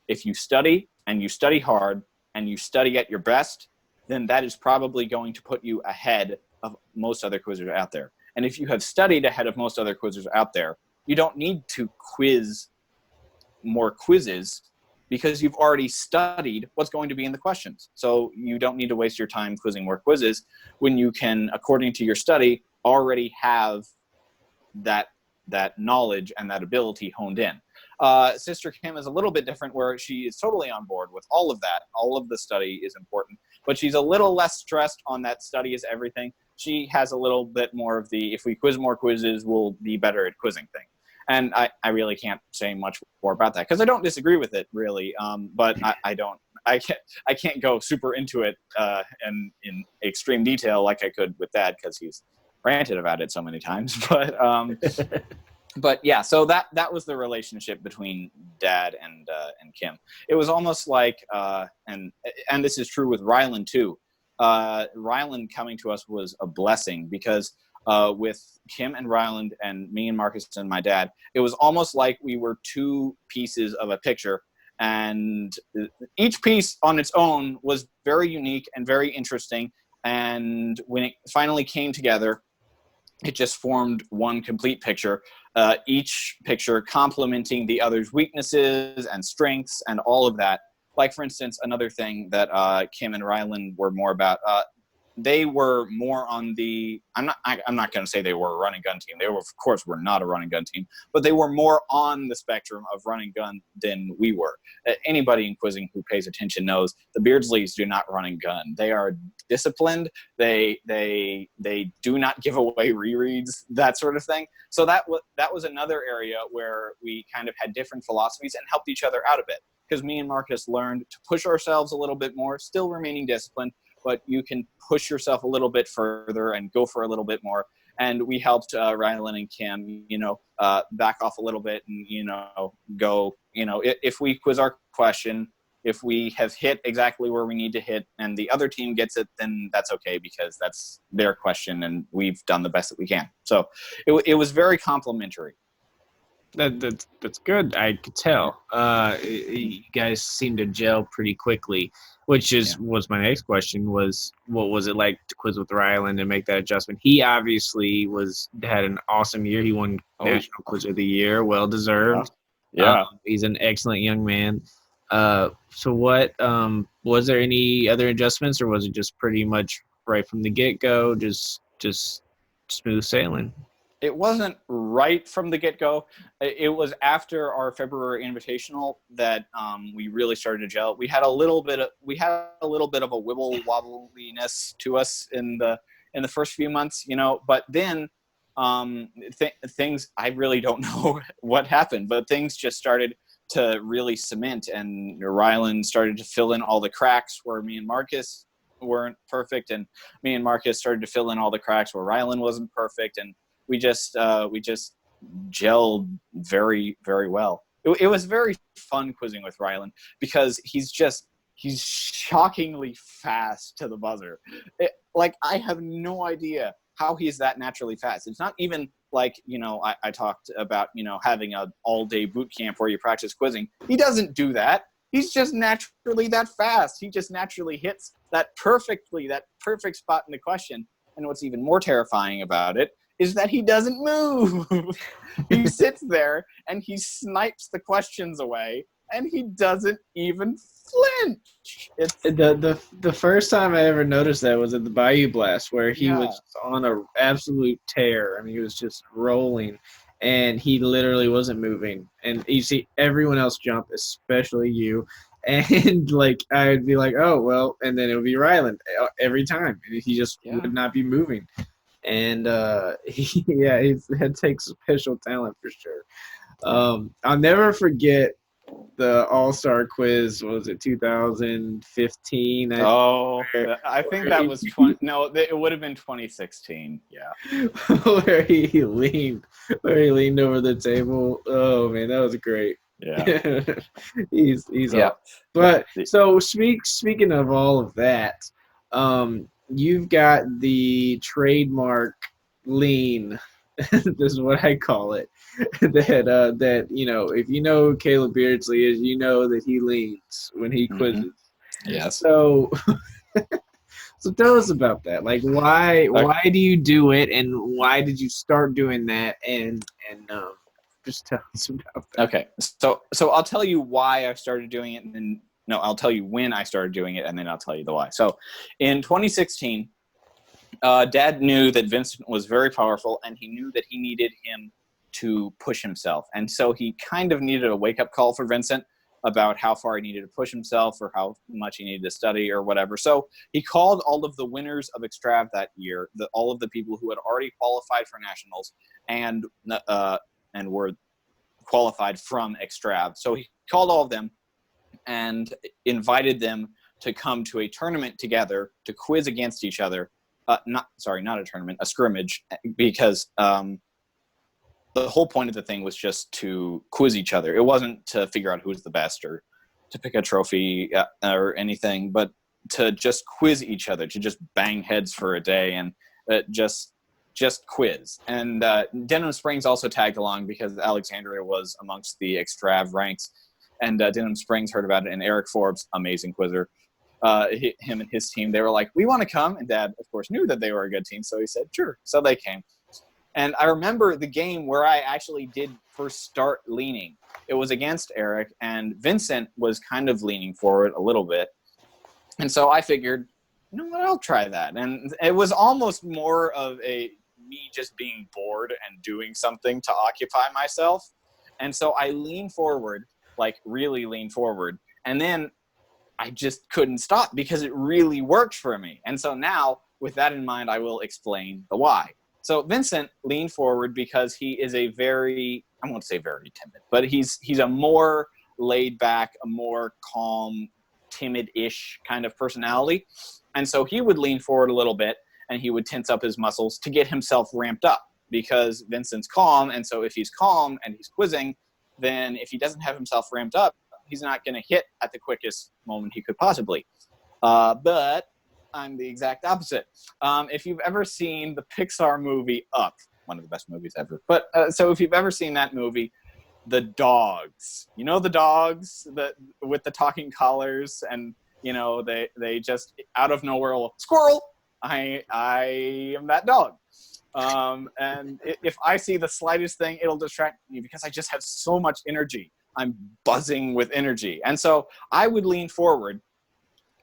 if you study and you study hard and you study at your best, then that is probably going to put you ahead of most other quizzers out there. And if you have studied ahead of most other quizzers out there, you don't need to quiz more quizzes, because you've already studied what's going to be in the questions. So you don't need to waste your time quizzing more quizzes when you can, according to your study, already have that knowledge and that ability honed in. Sister Kim is a little bit different, where she is totally on board with all of that. All of the study is important, but she's a little less stressed on that study is everything. She has a little bit more of the, if we quiz more quizzes, we'll be better at quizzing thing. And I really can't say much more about that, because I don't disagree with it really. But I can't go super into it and in extreme detail like I could with Dad, because he's ranted about it so many times. But yeah, so that was the relationship between Dad and Kim. It was almost like, and this is true with Ryland too. Ryland coming to us was a blessing, because with Kim and Ryland and me and Marcus and my dad, it was almost like we were 2 pieces of a picture, and each piece on its own was very unique and very interesting. And when it finally came together, it just formed one complete picture, each picture complementing the other's weaknesses and strengths and all of that. Like, for instance, another thing that Kim and Ryland were more about, they were more on the, I'm not going to say they were a run and gun team. They were, of course, were not a run and gun team, but they were more on the spectrum of run and gun than we were. Anybody in quizzing who pays attention knows the Beardsleys do not run and gun. They are disciplined. They do not give away rereads, that sort of thing. So that was another area where we kind of had different philosophies and helped each other out a bit, because me and Marcus learned to push ourselves a little bit more, still remaining disciplined, but you can push yourself a little bit further and go for a little bit more. And we helped Rylan and Kim, back off a little bit and, go, if we quiz our question, if we have hit exactly where we need to hit and the other team gets it, then that's okay, because that's their question and we've done the best that we can. So it was very complimentary. That's good. I could tell. You guys seem to gel pretty quickly, which was my next question. Was what was it like to quiz with Ryland and make that adjustment? He obviously had an awesome year. He won National Quiz of the Year, well deserved. Yeah. He's an excellent young man. So what was there any other adjustments, or was it just pretty much right from the get-go, just smooth sailing? It wasn't right from the get-go. It was after our February Invitational that we really started to gel. We had a little bit of a wibble wobbliness to us in the in the first few months, but then things, I really don't know what happened, but things just started to really cement, and Rylan started to fill in all the cracks where me and Marcus weren't perfect, and me and Marcus started to fill in all the cracks where Rylan wasn't perfect, and we just gelled very, very well. It was very fun quizzing with Rylan because he's shockingly fast to the buzzer. I have no idea how he's that naturally fast. It's not even like, I talked about, having an all-day boot camp where you practice quizzing. He doesn't do that. He's just naturally that fast. He just naturally hits that perfect spot in the question. And what's even more terrifying about it is that he doesn't move. He sits there and he snipes the questions away, and he doesn't even flinch. It's the first time I ever noticed that was at the Bayou Blast, where he was on an absolute tear. I mean, he was just rolling, and he literally wasn't moving. And you see everyone else jump, especially you. And I would be like, oh well, and then it would be Ryland every time, and he just would not be moving. And that takes special talent for sure. I'll never forget the All-Star quiz. What was it, 2015? I think that was 20. No, it would have been 2016. Yeah, where he leaned over the table. Oh man, that was great. Yeah, he's yeah. But so speaking of all of that, you've got the trademark lean. This is what I call it. That if you know who Caleb Beardsley is, you know that he leans when he quizzes. Mm-hmm. Yes. So tell us about that. Why do you do it, and why did you start doing that? And just tell us about that. Okay. So I'll tell you why I started doing it, and then I'll tell you when I started doing it, and then I'll tell you the why. So in 2016. Dad knew that Vincent was very powerful, and he knew that he needed him to push himself. And so he kind of needed a wake-up call for Vincent about how far he needed to push himself or how much he needed to study or whatever. So he called all of the winners of Extrav that year, all of the people who had already qualified for nationals and were qualified from Extrav. So he called all of them and invited them to come to a tournament together to quiz against each other. Not a tournament, a scrimmage, because the whole point of the thing was just to quiz each other. It wasn't to figure out who's the best or to pick a trophy or anything, but to just quiz each other, to just bang heads for a day and just quiz. And Denham Springs also tagged along because Alexandria was amongst the Extrav ranks, and Denham Springs heard about it, and Eric Forbes, amazing quizzer, him and his team, they were like, we want to come. And Dad, of course, knew that they were a good team, so he said, sure. So they came. And I remember the game where I actually did first start leaning. It was against Eric, and Vincent was kind of leaning forward a little bit. And so I figured, you know what, I'll try that. And it was almost more of me just being bored and doing something to occupy myself. And so I leaned forward, really leaned forward. And then I just couldn't stop because it really worked for me. And so now, with that in mind, I will explain the why. So Vincent leaned forward because he is I won't say very timid, but he's a more laid back, a more calm, timid-ish kind of personality. And so he would lean forward a little bit, and he would tense up his muscles to get himself ramped up because Vincent's calm. And so if he's calm and he's quizzing, then if he doesn't have himself ramped up, he's not going to hit at the quickest moment he could possibly. But I'm the exact opposite. If you've ever seen the Pixar movie Up, one of the best movies ever. But so if you've ever seen that movie, the dogs, the dogs with the talking collars, and they just out of nowhere will, squirrel. I am that dog. And if I see the slightest thing, it'll distract me because I just have so much energy. I'm buzzing with energy. And so I would lean forward,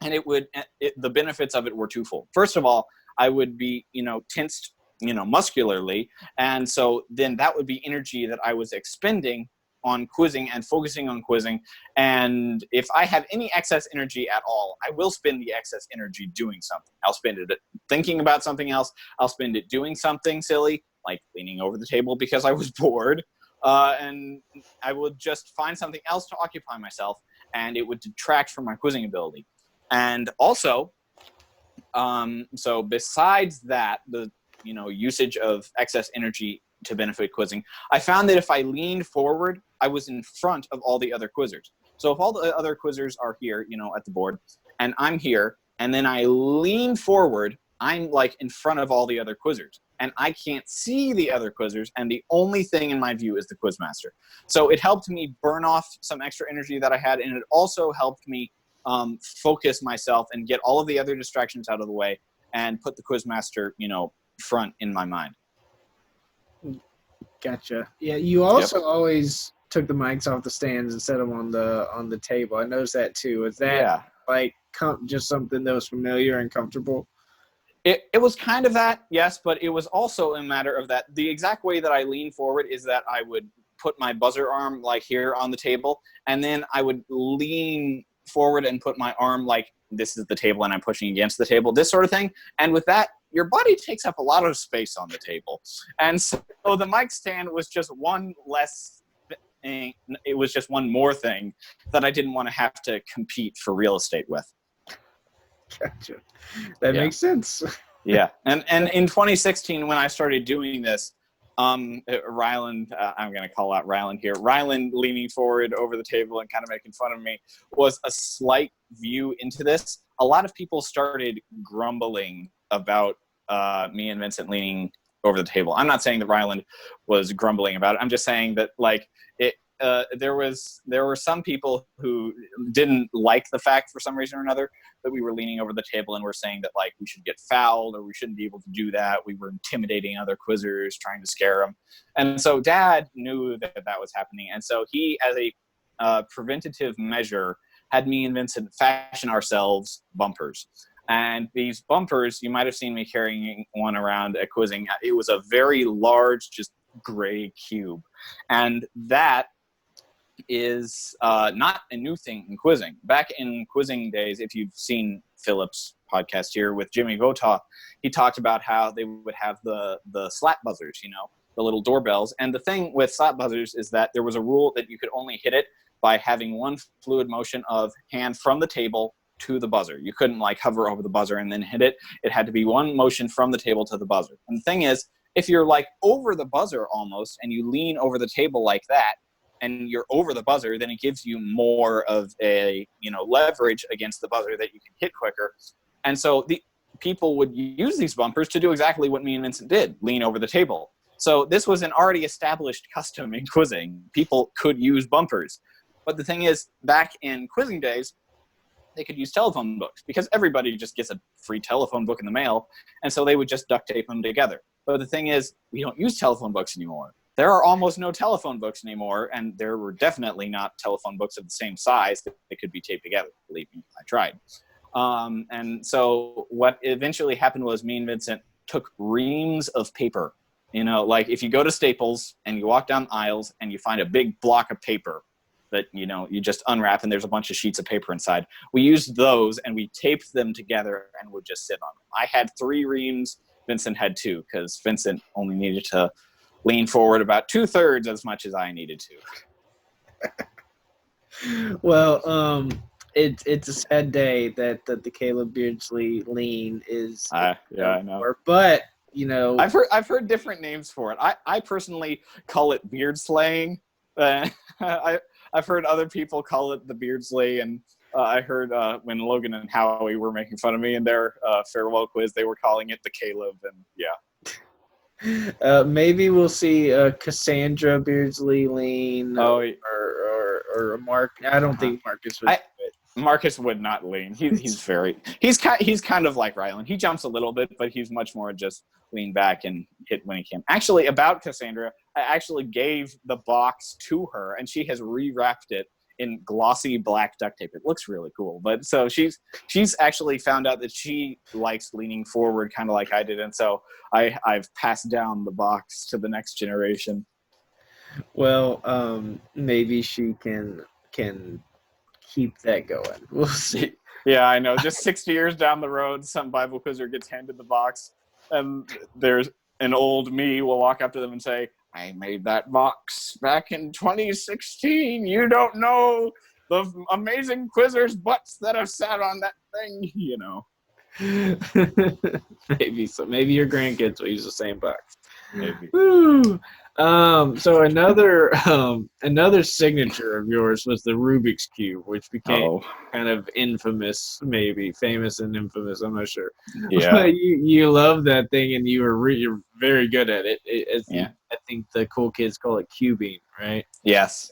and the benefits of it were twofold. First of all, I would be, tensed, muscularly. And so then that would be energy that I was expending on quizzing and focusing on quizzing. And if I have any excess energy at all, I will spend the excess energy doing something. I'll spend it thinking about something else. I'll spend it doing something silly, like leaning over the table because I was bored. And I would just find something else to occupy myself, and it would detract from my quizzing ability. And also, so besides that, the usage of excess energy to benefit quizzing, I found that if I leaned forward, I was in front of all the other quizzers. So if all the other quizzers are here, at the board, and I'm here, and then I lean forward, I'm like in front of all the other quizzers, and I can't see the other quizzers, and the only thing in my view is the quizmaster. So it helped me burn off some extra energy that I had, and it also helped me focus myself and get all of the other distractions out of the way and put the quizmaster, front in my mind. Gotcha. Yeah, you also always took the mics off the stands and set them on the table. I noticed that too. Is that just something that was familiar and comfortable? It was kind of that, yes, but it was also a matter of that. The exact way that I lean forward is that I would put my buzzer arm like here on the table, and then I would lean forward and put my arm like this is the table and I'm pushing against the table, this sort of thing. And with that, your body takes up a lot of space on the table. And so the mic stand was just one less thing. It was just one more thing that I didn't want to have to compete for real estate with. Gotcha. That makes sense. Yeah. And in 2016, when I started doing this, Ryland, I'm going to call out Ryland here. Ryland leaning forward over the table and kind of making fun of me was a slight view into this. A lot of people started grumbling about me and Vincent leaning over the table. I'm not saying that Ryland was grumbling about it. I'm just saying that there were some people who didn't like the fact for some reason or another that we were leaning over the table and were saying that like we should get fouled or we shouldn't be able to do that. We were intimidating other quizzers, trying to scare them. And so Dad knew that was happening. And so he, as a preventative measure, had me and Vincent fashion ourselves bumpers. And these bumpers, you might have seen me carrying one around at quizzing. It was a very large, just gray cube. And that is not a new thing in quizzing. Back in quizzing days, if you've seen Philip's podcast here with Jimmy Votaw, he talked about how they would have the slap buzzers, the little doorbells. And the thing with slap buzzers is that there was a rule that you could only hit it by having one fluid motion of hand from the table to the buzzer. You couldn't like hover over the buzzer and then hit it. It had to be one motion from the table to the buzzer. And the thing is, if you're like over the buzzer almost and you lean over the table like that, and you're over the buzzer, then it gives you more of a leverage against the buzzer that you can hit quicker. And so the people would use these bumpers to do exactly what me and Vincent did, lean over the table. So this was an already established custom in quizzing. People could use bumpers. But the thing is, back in quizzing days, they could use telephone books because everybody just gets a free telephone book in the mail. And so they would just duct tape them together. But the thing is, we don't use telephone books anymore. There are almost no telephone books anymore, and there were definitely not telephone books of the same size that they could be taped together. Believe me, I tried. And so what eventually happened was me and Vincent took reams of paper. Like if you go to Staples and you walk down aisles and you find a big block of paper that, you just unwrap and there's a bunch of sheets of paper inside. We used those and we taped them together and would just sit on them. I had 3 reams. Vincent had 2 because Vincent only needed to lean forward about 2/3 as much as I needed to. Well, it's a sad day that the Caleb Beardsley lean is. I know. But I've heard different names for it. I personally call it beard slaying. I've heard other people call it the Beardsley, and I heard when Logan and Howie were making fun of me in their farewell quiz, they were calling it the Caleb, and yeah. Maybe we'll see Cassandra Beardsley lean or Mark. I don't think Marcus would. Marcus would not lean. He's kind of like Ryland. He jumps a little bit, but he's much more just lean back and hit when he can. Actually, about Cassandra, I actually gave the box to her, and she has rewrapped it in glossy black duct tape. It looks really cool. But so she's actually found out that she likes leaning forward kind of like I did. And so I've passed down the box to the next generation. Well, maybe she can keep that going. We'll see. Yeah, I know. Just 60 years down the road, some Bible quizzer gets handed the box, and there's an old me will walk up to them and say, I made that box back in 2016. You don't know the amazing quizzers' butts that have sat on that thing, you know. Maybe so. Maybe your grandkids will use the same box. Maybe. Woo. So another signature of yours was the Rubik's Cube, which became kind of infamous, maybe famous and infamous. I'm not sure. Yeah. But you love that thing, and you're very good at it. I think the cool kids call it cubing, right? Yes.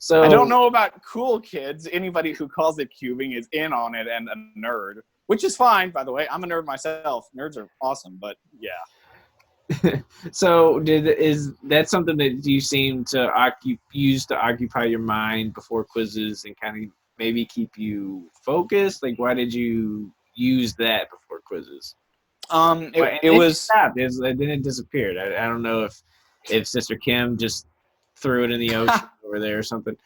So I don't know about cool kids. Anybody who calls it cubing is in on it and a nerd, which is fine, by the way. I'm a nerd myself. Nerds are awesome, but yeah. So is that something that you seem to use to occupy your mind before quizzes and kind of maybe keep you focused? Like, why did you use that before quizzes? It was stopped. Then it disappeared. I don't know if Sister Kim just threw it in the ocean over there or something.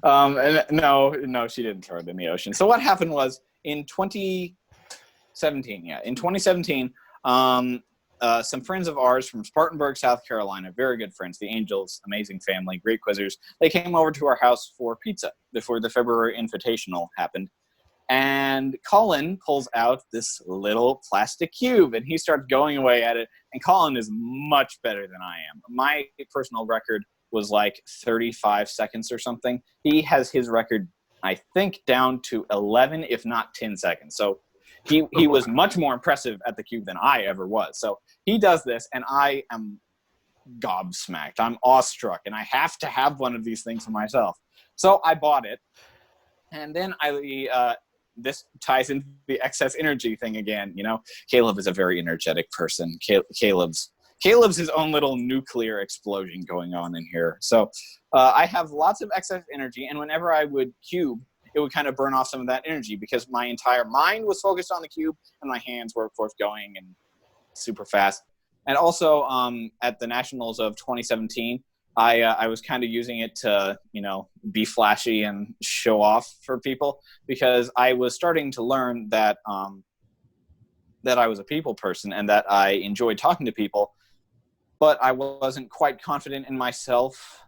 And no, she didn't throw it in the ocean. So what happened was in 2017. Yeah, in 2017. Some friends of ours from Spartanburg, South Carolina, very good friends, the Angels, amazing family, great quizzers. They came over to our house for pizza before the February Invitational happened. And Colin pulls out this little plastic cube, and he starts going away at it. And Colin is much better than I am. My personal record was like 35 seconds or something. He has his record, I think, down to 11, if not 10 seconds. So he was much more impressive at the cube than I ever was. So he does this, and I am gobsmacked. I'm awestruck, and I have to have one of these things for myself. So I bought it, and then this ties into the excess energy thing again. You know, Caleb is a very energetic person. Caleb's his own little nuclear explosion going on in here. So I have lots of excess energy, and whenever I would cube, it would kind of burn off some of that energy because my entire mind was focused on the cube and my hands were, of course, going and super fast. And also at the Nationals of 2017, I was kind of using it to, be flashy and show off for people because I was starting to learn that that I was a people person and that I enjoyed talking to people, but I wasn't quite confident in myself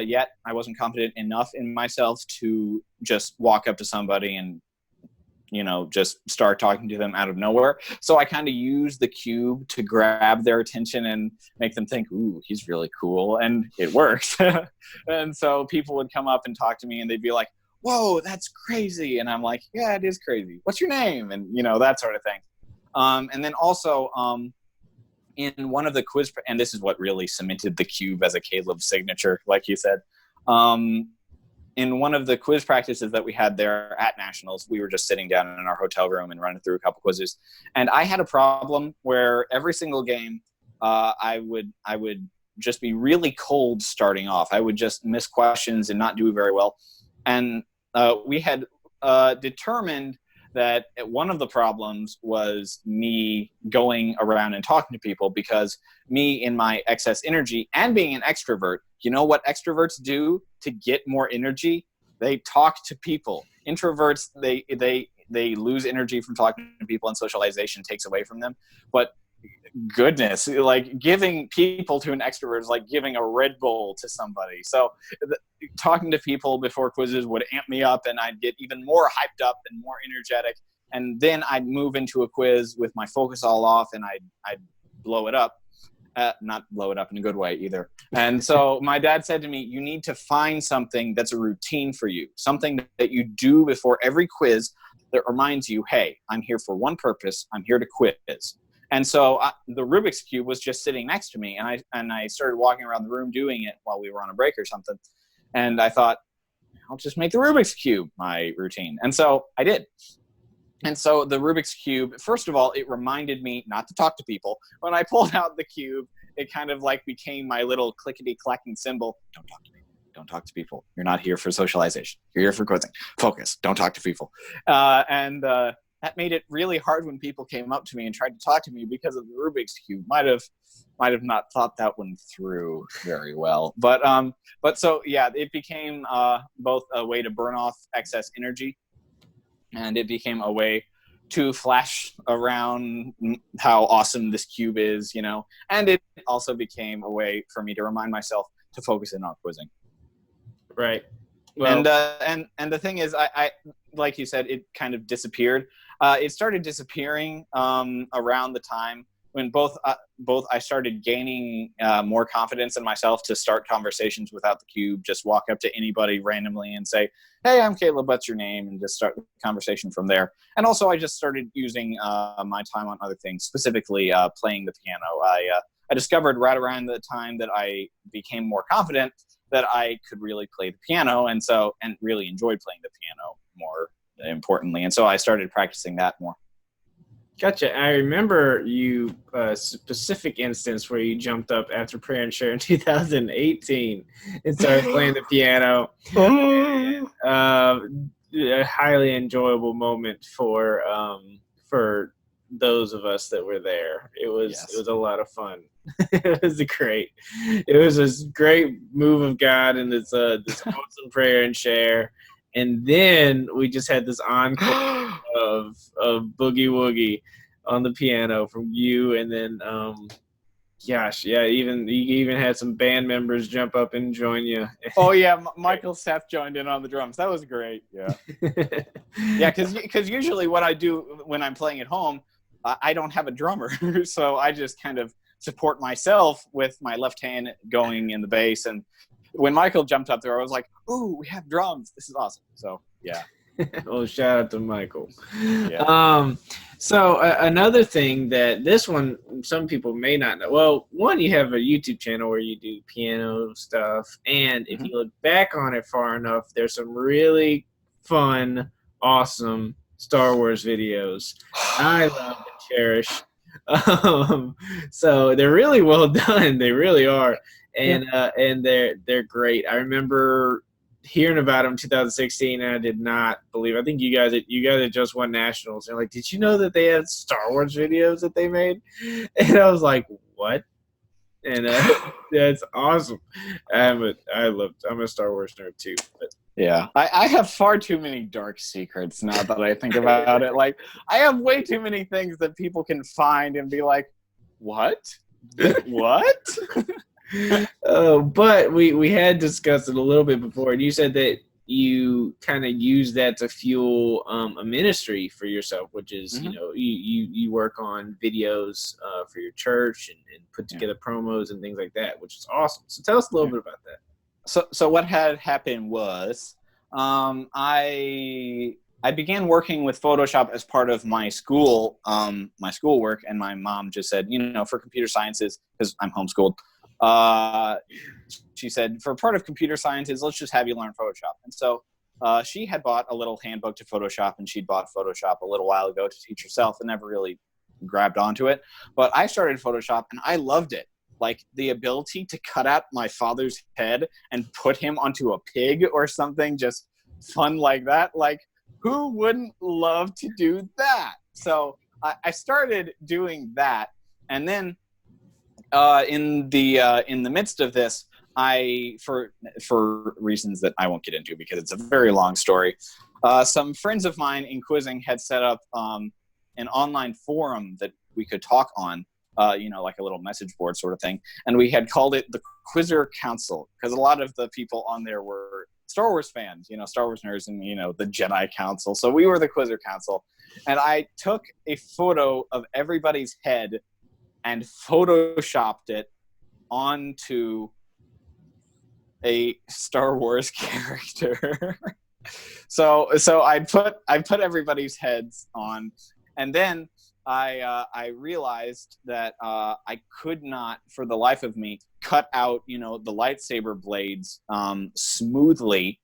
yet. I wasn't confident enough in myself to just walk up to somebody and, just start talking to them out of nowhere. So I kind of used the cube to grab their attention and make them think, ooh, he's really cool. And it worked. And so people would come up and talk to me and they'd be like, whoa, that's crazy. And I'm like, yeah, it is crazy. What's your name? And, that sort of thing. And then also, in one of the quiz, and this is what really cemented the cube as a Caleb signature, like you said, in one of the quiz practices that we had there at Nationals, we were just sitting down in our hotel room and running through a couple quizzes. And I had a problem where every single game, I would just be really cold starting off. I would just miss questions and not do very well. And we had determined that one of the problems was me going around and talking to people because me in my excess energy and being an extrovert, you know what extroverts do to get more energy? They talk to people. Introverts, they lose energy from talking to people and socialization takes away from them. But goodness, like giving people to an extrovert is like giving a Red Bull to somebody. So talking to people before quizzes would amp me up and I'd get even more hyped up and more energetic. And then I'd move into a quiz with my focus all off and I'd blow it up. Not blow it up in a good way either. And so my dad said to me, you need to find something that's a routine for you, something that you do before every quiz that reminds you, hey, I'm here for one purpose. I'm here to quiz. And so the Rubik's Cube was just sitting next to me, and I started walking around the room doing it while we were on a break or something. And I thought, I'll just make the Rubik's Cube my routine. And so I did. And so the Rubik's Cube, first of all, it reminded me not to talk to people. When I pulled out the cube, it kind of like became my little clickety-clacking symbol. Don't talk to me. Don't talk to people. You're not here for socialization. You're here for quizzing. Focus. Don't talk to people. that made it really hard when people came up to me and tried to talk to me because of the Rubik's Cube. Might have not thought that one through very well. But so yeah, it became both a way to burn off excess energy, and it became a way to flash around how awesome this cube is, you know. And it also became a way for me to remind myself to focus in on quizzing. Right. Well, and the thing is, I like you said, it kind of disappeared. It started disappearing around the time when both I started gaining more confidence in myself to start conversations without the cube. Just walk up to anybody randomly and say, "Hey, I'm Caleb. What's your name?" and just start the conversation from there. And also, I just started using my time on other things, specifically playing the piano. I discovered right around the time that I became more confident that I could really play the piano, and really enjoyed playing the piano more importantly. And so I started practicing that more. Gotcha. I remember you a specific instance where you jumped up after Prayer and Share in 2018 and started playing the piano. A highly enjoyable moment for those of us that were there. It was a lot of fun. It was a great move of God, and this awesome Prayer and Share. And then we just had this encore of Boogie Woogie on the piano from you, and then you even had some band members jump up and join you. Oh yeah, Michael Seth joined in on the drums. That was great. Yeah, yeah, because usually what I do when I'm playing at home, I don't have a drummer, so I just kind of support myself with my left hand going in the bass. And when Michael jumped up there, I was like, "Ooh, we have drums! This is awesome!" So yeah. Well, shout out to Michael. Yeah. So another thing that this one, some people may not know. Well, one, you have a YouTube channel where you do piano stuff, and if you look back on it far enough, there's some really fun, awesome Star Wars videos I love and cherish. So they're really well done. They really are, and they're great. I remember hearing about them in 2016, and I did not believe. I think you guys had just won nationals. And like, did you know that they had Star Wars videos that they made? And I was like, what? And that's awesome. I'm a Star Wars nerd too. But. Yeah, I have far too many dark secrets now that I think about it. Like, I have way too many things that people can find and be like, what? What? But we had discussed it a little bit before, and you said that you kind of use that to fuel a ministry for yourself, which is you work on videos for your church and put together promos and things like that, which is awesome. So tell us a little bit about that. So what had happened was I began working with Photoshop as part of my schoolwork, and my mom just said, for computer sciences, because I'm homeschooled, she said, for part of computer sciences, let's just have you learn Photoshop. And so she had bought a little handbook to Photoshop, and she'd bought Photoshop a little while ago to teach herself and never really grabbed onto it. But I started Photoshop, and I loved it. Like, the ability to cut out my father's head and put him onto a pig or something, just fun like that. Like, who wouldn't love to do that? So I started doing that, and then in the midst of this, for reasons that I won't get into because it's a very long story, some friends of mine in quizzing had set up an online forum that we could talk on. Like a little message board sort of thing. And we had called it the Quizzer Council, because a lot of the people on there were Star Wars fans, Star Wars nerds, and, the Jedi Council. So we were the Quizzer Council. And I took a photo of everybody's head and Photoshopped it onto a Star Wars character. So I put everybody's heads on, and then I realized that I could not, for the life of me, cut out, the lightsaber blades smoothly.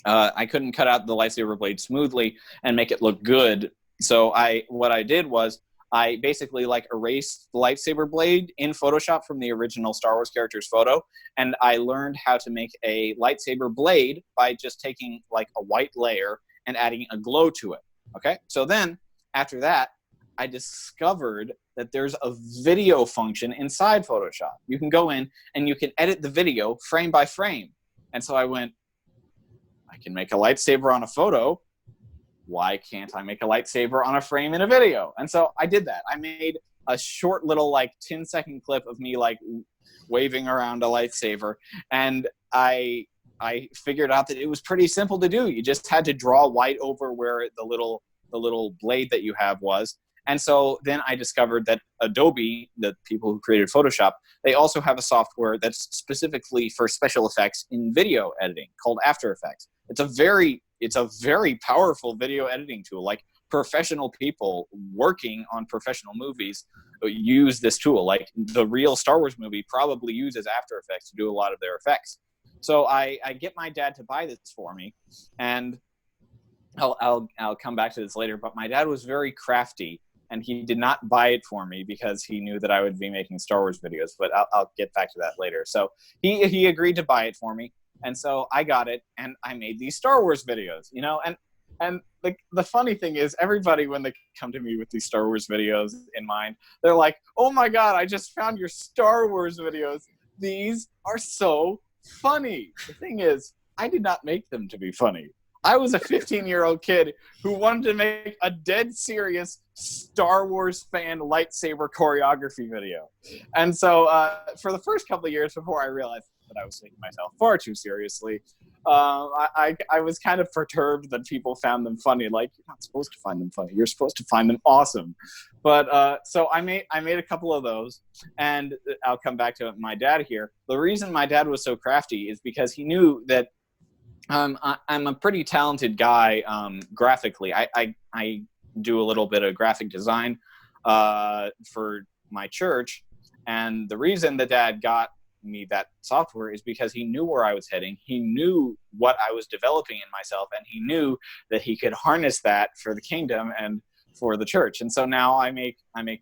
I couldn't cut out the lightsaber blade smoothly and make it look good. So what I did was I basically erased the lightsaber blade in Photoshop from the original Star Wars character's photo, and I learned how to make a lightsaber blade by just taking a white layer and adding a glow to it. Okay, so then after that, I discovered that there's a video function inside Photoshop. You can go in and you can edit the video frame by frame. And so I went, I can make a lightsaber on a photo. Why can't I make a lightsaber on a frame in a video? And so I did that. I made a short little like 10-second clip of me like waving around a lightsaber. And I figured out that it was pretty simple to do. You just had to draw white over where the little blade that you have was. And so then I discovered that Adobe, the people who created Photoshop, they also have a software that's specifically for special effects in video editing called After Effects. It's a very powerful video editing tool. Like professional people working on professional movies use this tool. Like the real Star Wars movie probably uses After Effects to do a lot of their effects. So I get my dad to buy this for me, and I'll come back to this later, but my dad was very crafty, and he did not buy it for me because he knew that I would be making Star Wars videos, but I'll get back to that later. So he agreed to buy it for me, and so I got it, and I made these Star Wars videos, you know, and the funny thing is, everybody, when they come to me with these Star Wars videos in mind, they're like, oh my God, I just found your Star Wars videos. These are so funny. The thing is, I did not make them to be funny. I was a 15-year-old kid who wanted to make a dead serious Star Wars fan lightsaber choreography video. And so for the first couple of years before I realized that I was taking myself far too seriously, I was kind of perturbed that people found them funny. Like, you're not supposed to find them funny. You're supposed to find them awesome. But so I made a couple of those, and I'll come back to my dad here. The reason my dad was so crafty is because he knew that I'm a pretty talented guy graphically. I do a little bit of graphic design for my church, and the reason that Dad got me that software is because he knew where I was heading. He knew what I was developing in myself, and he knew that he could harness that for the kingdom and for the church. And so now I make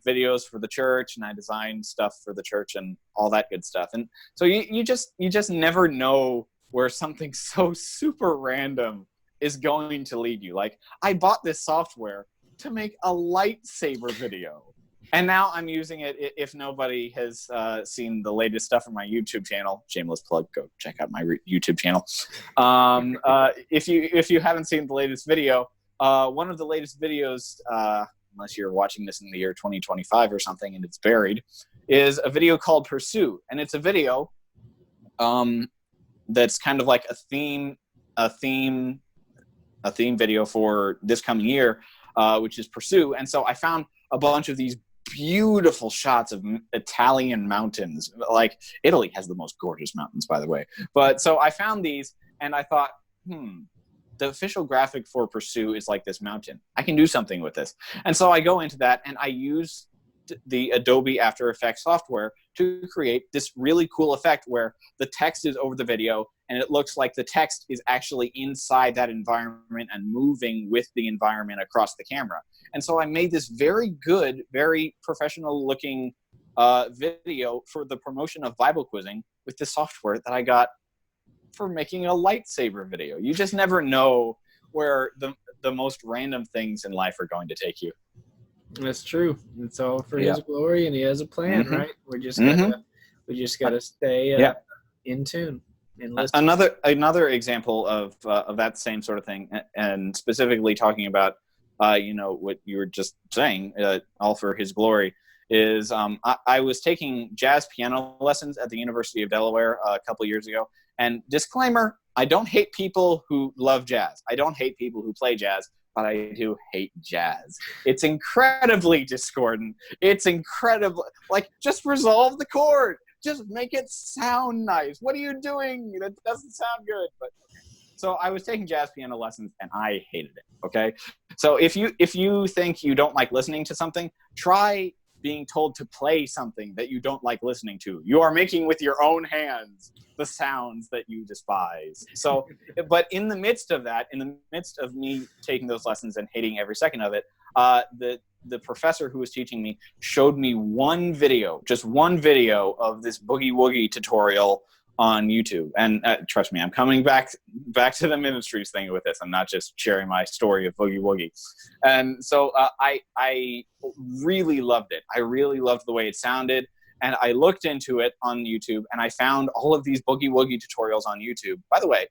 videos for the church, and I design stuff for the church and all that good stuff. And so you just never know where something so super random is going to lead you. Like, I bought this software to make a lightsaber video, and now I'm using it. If nobody has seen the latest stuff on my YouTube channel, shameless plug, go check out my YouTube channel. If you haven't seen the latest video, one of the latest videos, unless you're watching this in the year 2025 or something and it's buried, is a video called Pursue. And it's a video that's kind of like a theme video for this coming year, which is Pursue. And so I found a bunch of these beautiful shots of Italian mountains. Like, Italy has the most gorgeous mountains, by the way. But so I found these, and I thought, the official graphic for Pursue is like this mountain. I can do something with this. And so I go into that, and I use the Adobe After Effects software to create this really cool effect where the text is over the video, and it looks like the text is actually inside that environment and moving with the environment across the camera. And so I made this very good, very professional looking video for the promotion of Bible quizzing with the software that I got for making a lightsaber video. You just never know where the most random things in life are going to take you. That's true. It's all for His glory, and He has a plan, right? We just gotta stay in tune and listen. Another example of that same sort of thing, and specifically talking about what you were just saying, all for His glory, is I was taking jazz piano lessons at the University of Delaware a couple years ago. And disclaimer, I don't hate people who love jazz. I don't hate people who play jazz, but I do hate jazz. It's incredibly discordant. It's incredible. Like, just resolve the chord. Just make it sound nice. What are you doing? That doesn't sound good. But so I was taking jazz piano lessons, and I hated it. Okay. So if you think you don't like listening to something, try being told to play something that you don't like listening to. You are making with your own hands the sounds that you despise. So, but in the midst of that, in the midst of me taking those lessons and hating every second of it, the professor who was teaching me showed me just one video of this boogie woogie tutorial on YouTube. And trust me, I'm coming back to the ministries thing with this. I'm not just sharing my story of Boogie Woogie. And so I really loved it. I really loved the way it sounded. And I looked into it on YouTube, and I found all of these Boogie Woogie tutorials on YouTube. By the way,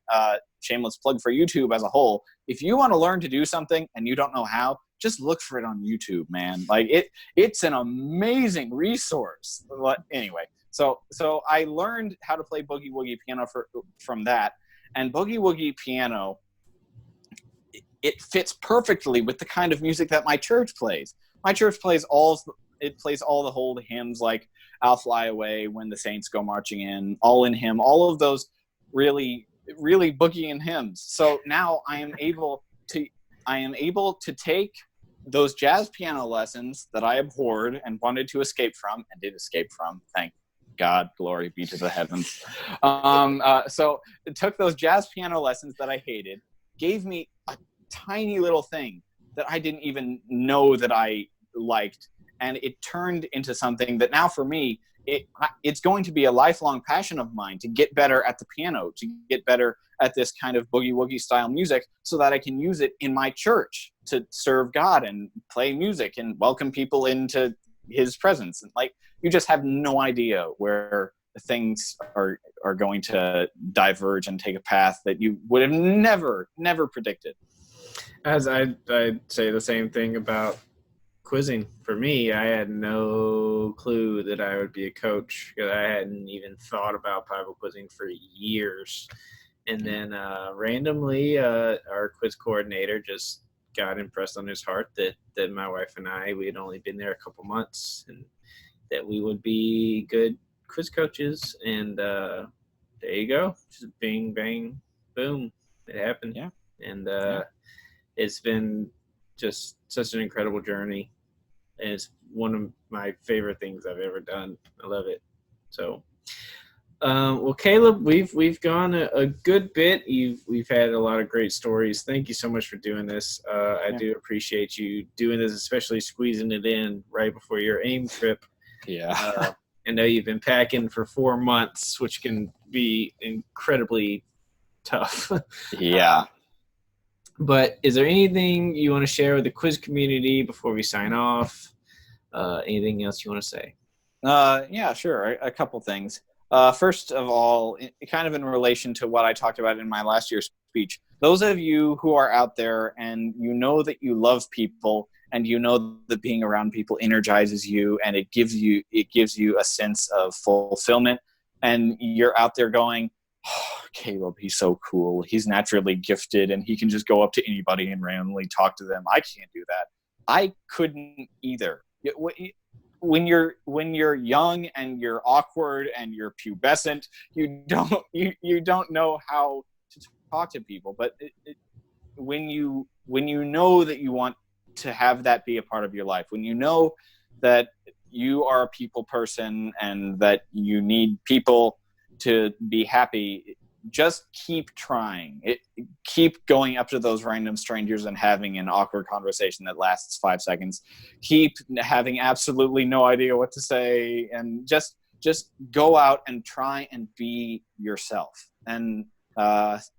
shameless plug for YouTube as a whole. If you want to learn to do something and you don't know how, just look for it on YouTube, man. Like it's an amazing resource. Anyway, so I learned how to play Boogie Woogie piano from that. And Boogie Woogie piano, it fits perfectly with the kind of music that my church plays. My church plays all the whole hymns like I'll Fly Away, When the Saints Go Marching In, All in Him, all of those really, really boogieing hymns. So now I am able to take those jazz piano lessons that I abhorred and wanted to escape from, and did escape from, thank God, glory be to the heavens. So it took those jazz piano lessons that I hated, gave me a tiny little thing that I didn't even know that I liked, and it turned into something that now for me, it's going to be a lifelong passion of mine to get better at the piano, to get better at this kind of boogie woogie style music, so that I can use it in my church to serve God and play music and welcome people into his presence. And like, you just have no idea where things are going to diverge and take a path that you would have never predicted. As I'd say the same thing about quizzing. For me, I had no clue that I would be a coach, because I hadn't even thought about Bible quizzing for years. And then randomly, our quiz coordinator just got impressed on his heart that my wife and I, we had only been there a couple months, and that we would be good quiz coaches. And there you go. Just bing, bang, boom. It happened. Yeah. And it's been just such an incredible journey. And it's one of my favorite things I've ever done. I love it. So, well, Caleb, we've gone a good bit. We've had a lot of great stories. Thank you so much for doing this. I do appreciate you doing this, especially squeezing it in right before your AIM trip. Yeah. I know you've been packing for 4 months, which can be incredibly tough. Yeah. But is there anything you want to share with the quiz community before we sign off? Anything else you want to say? Yeah, sure. A couple things. First of all, kind of in relation to what I talked about in my last year's speech, those of you who are out there and you know that you love people, and you know that being around people energizes you, and it gives you a sense of fulfillment, and you're out there going, oh, Caleb, he's so cool. He's naturally gifted, and he can just go up to anybody and randomly talk to them. I can't do that. I couldn't either. When you're young and you're awkward and you're pubescent, you don't know how to talk to people. But when you know that you want to have that be a part of your life, when you know that you are a people person and that you need people to be happy, just keep trying. Keep going up to those random strangers and having an awkward conversation that lasts 5 seconds. Keep having absolutely no idea what to say, and just go out and try and be yourself. And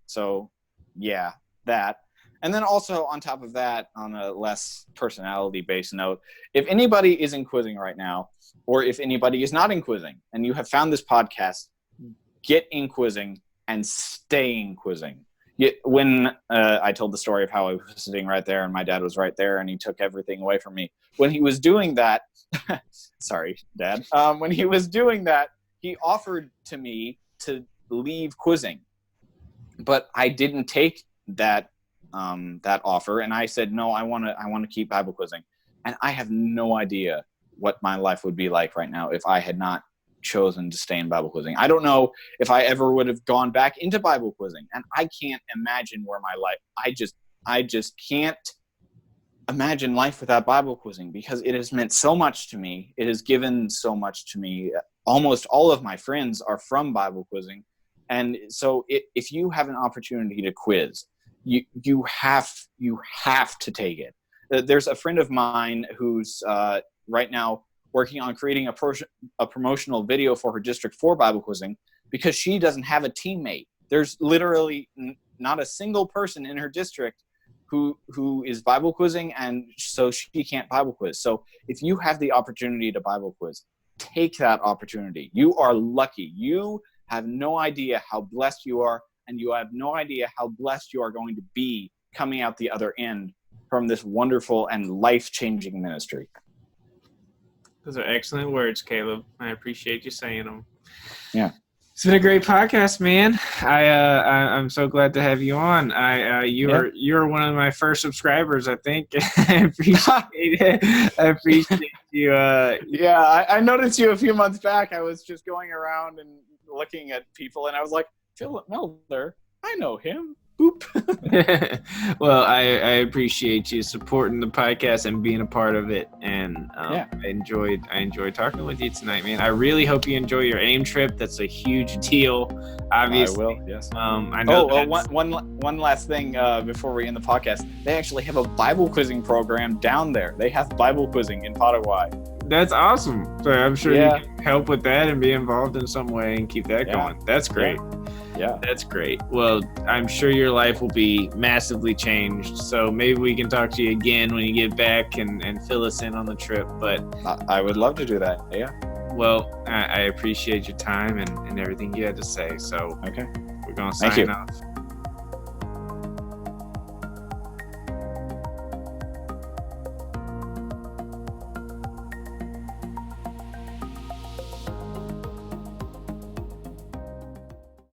so yeah, that. And then also on top of that, on a less personality-based note, if anybody is in quizzing right now, or if anybody is not in quizzing, and you have found this podcast, get in quizzing and stay in quizzing. When I told the story of how I was sitting right there and my dad was right there and he took everything away from me, when he was doing that, sorry, Dad, when he was doing that, he offered to me to leave quizzing, but I didn't take that offer, and I said, no, I want to keep Bible quizzing. And I have no idea what my life would be like right now if I had not chosen to stay in Bible quizzing. I don't know if I ever would have gone back into Bible quizzing, and I can't imagine where my life, I just can't imagine life without Bible quizzing, because it has meant so much to me. It has given so much to me. Almost all of my friends are from Bible quizzing. And so if you have an opportunity to quiz, you have to take it. There's a friend of mine who's right now working on creating a promotional video for her District 4 Bible quizzing. because she doesn't have a teammate. There's literally not a single person in her district who is Bible quizzing, and so she can't Bible quiz. So if you have the opportunity to Bible quiz, take that opportunity. You are lucky. You have no idea how blessed you are, and you have no idea how blessed you are going to be coming out the other end from this wonderful and life-changing ministry. Those are excellent words, Caleb. I appreciate you saying them. Yeah. It's been a great podcast, man. I'm so glad to have you on. You're one of my first subscribers, I think. I appreciate it. I appreciate you. Yeah, I noticed you a few months back. I was just going around and looking at people, and I was like, Philip Melder, I know him. Boop. Well, I appreciate you supporting the podcast and being a part of it, and I enjoyed talking with you tonight, man. I really hope you enjoy your AIM trip. That's a huge deal, obviously. I will. Yes. I know. One last thing before we end the podcast. They actually have a Bible quizzing program down there. They have Bible quizzing in Paraguay. That's awesome. So I'm sure you can help with that and be involved in some way and keep that going. That's great. Yeah. That's great. Well, I'm sure your life will be massively changed. So maybe we can talk to you again when you get back and fill us in on the trip. But I would love to do that. Yeah. Well, I appreciate your time and everything you had to say. So okay. we're going to sign off.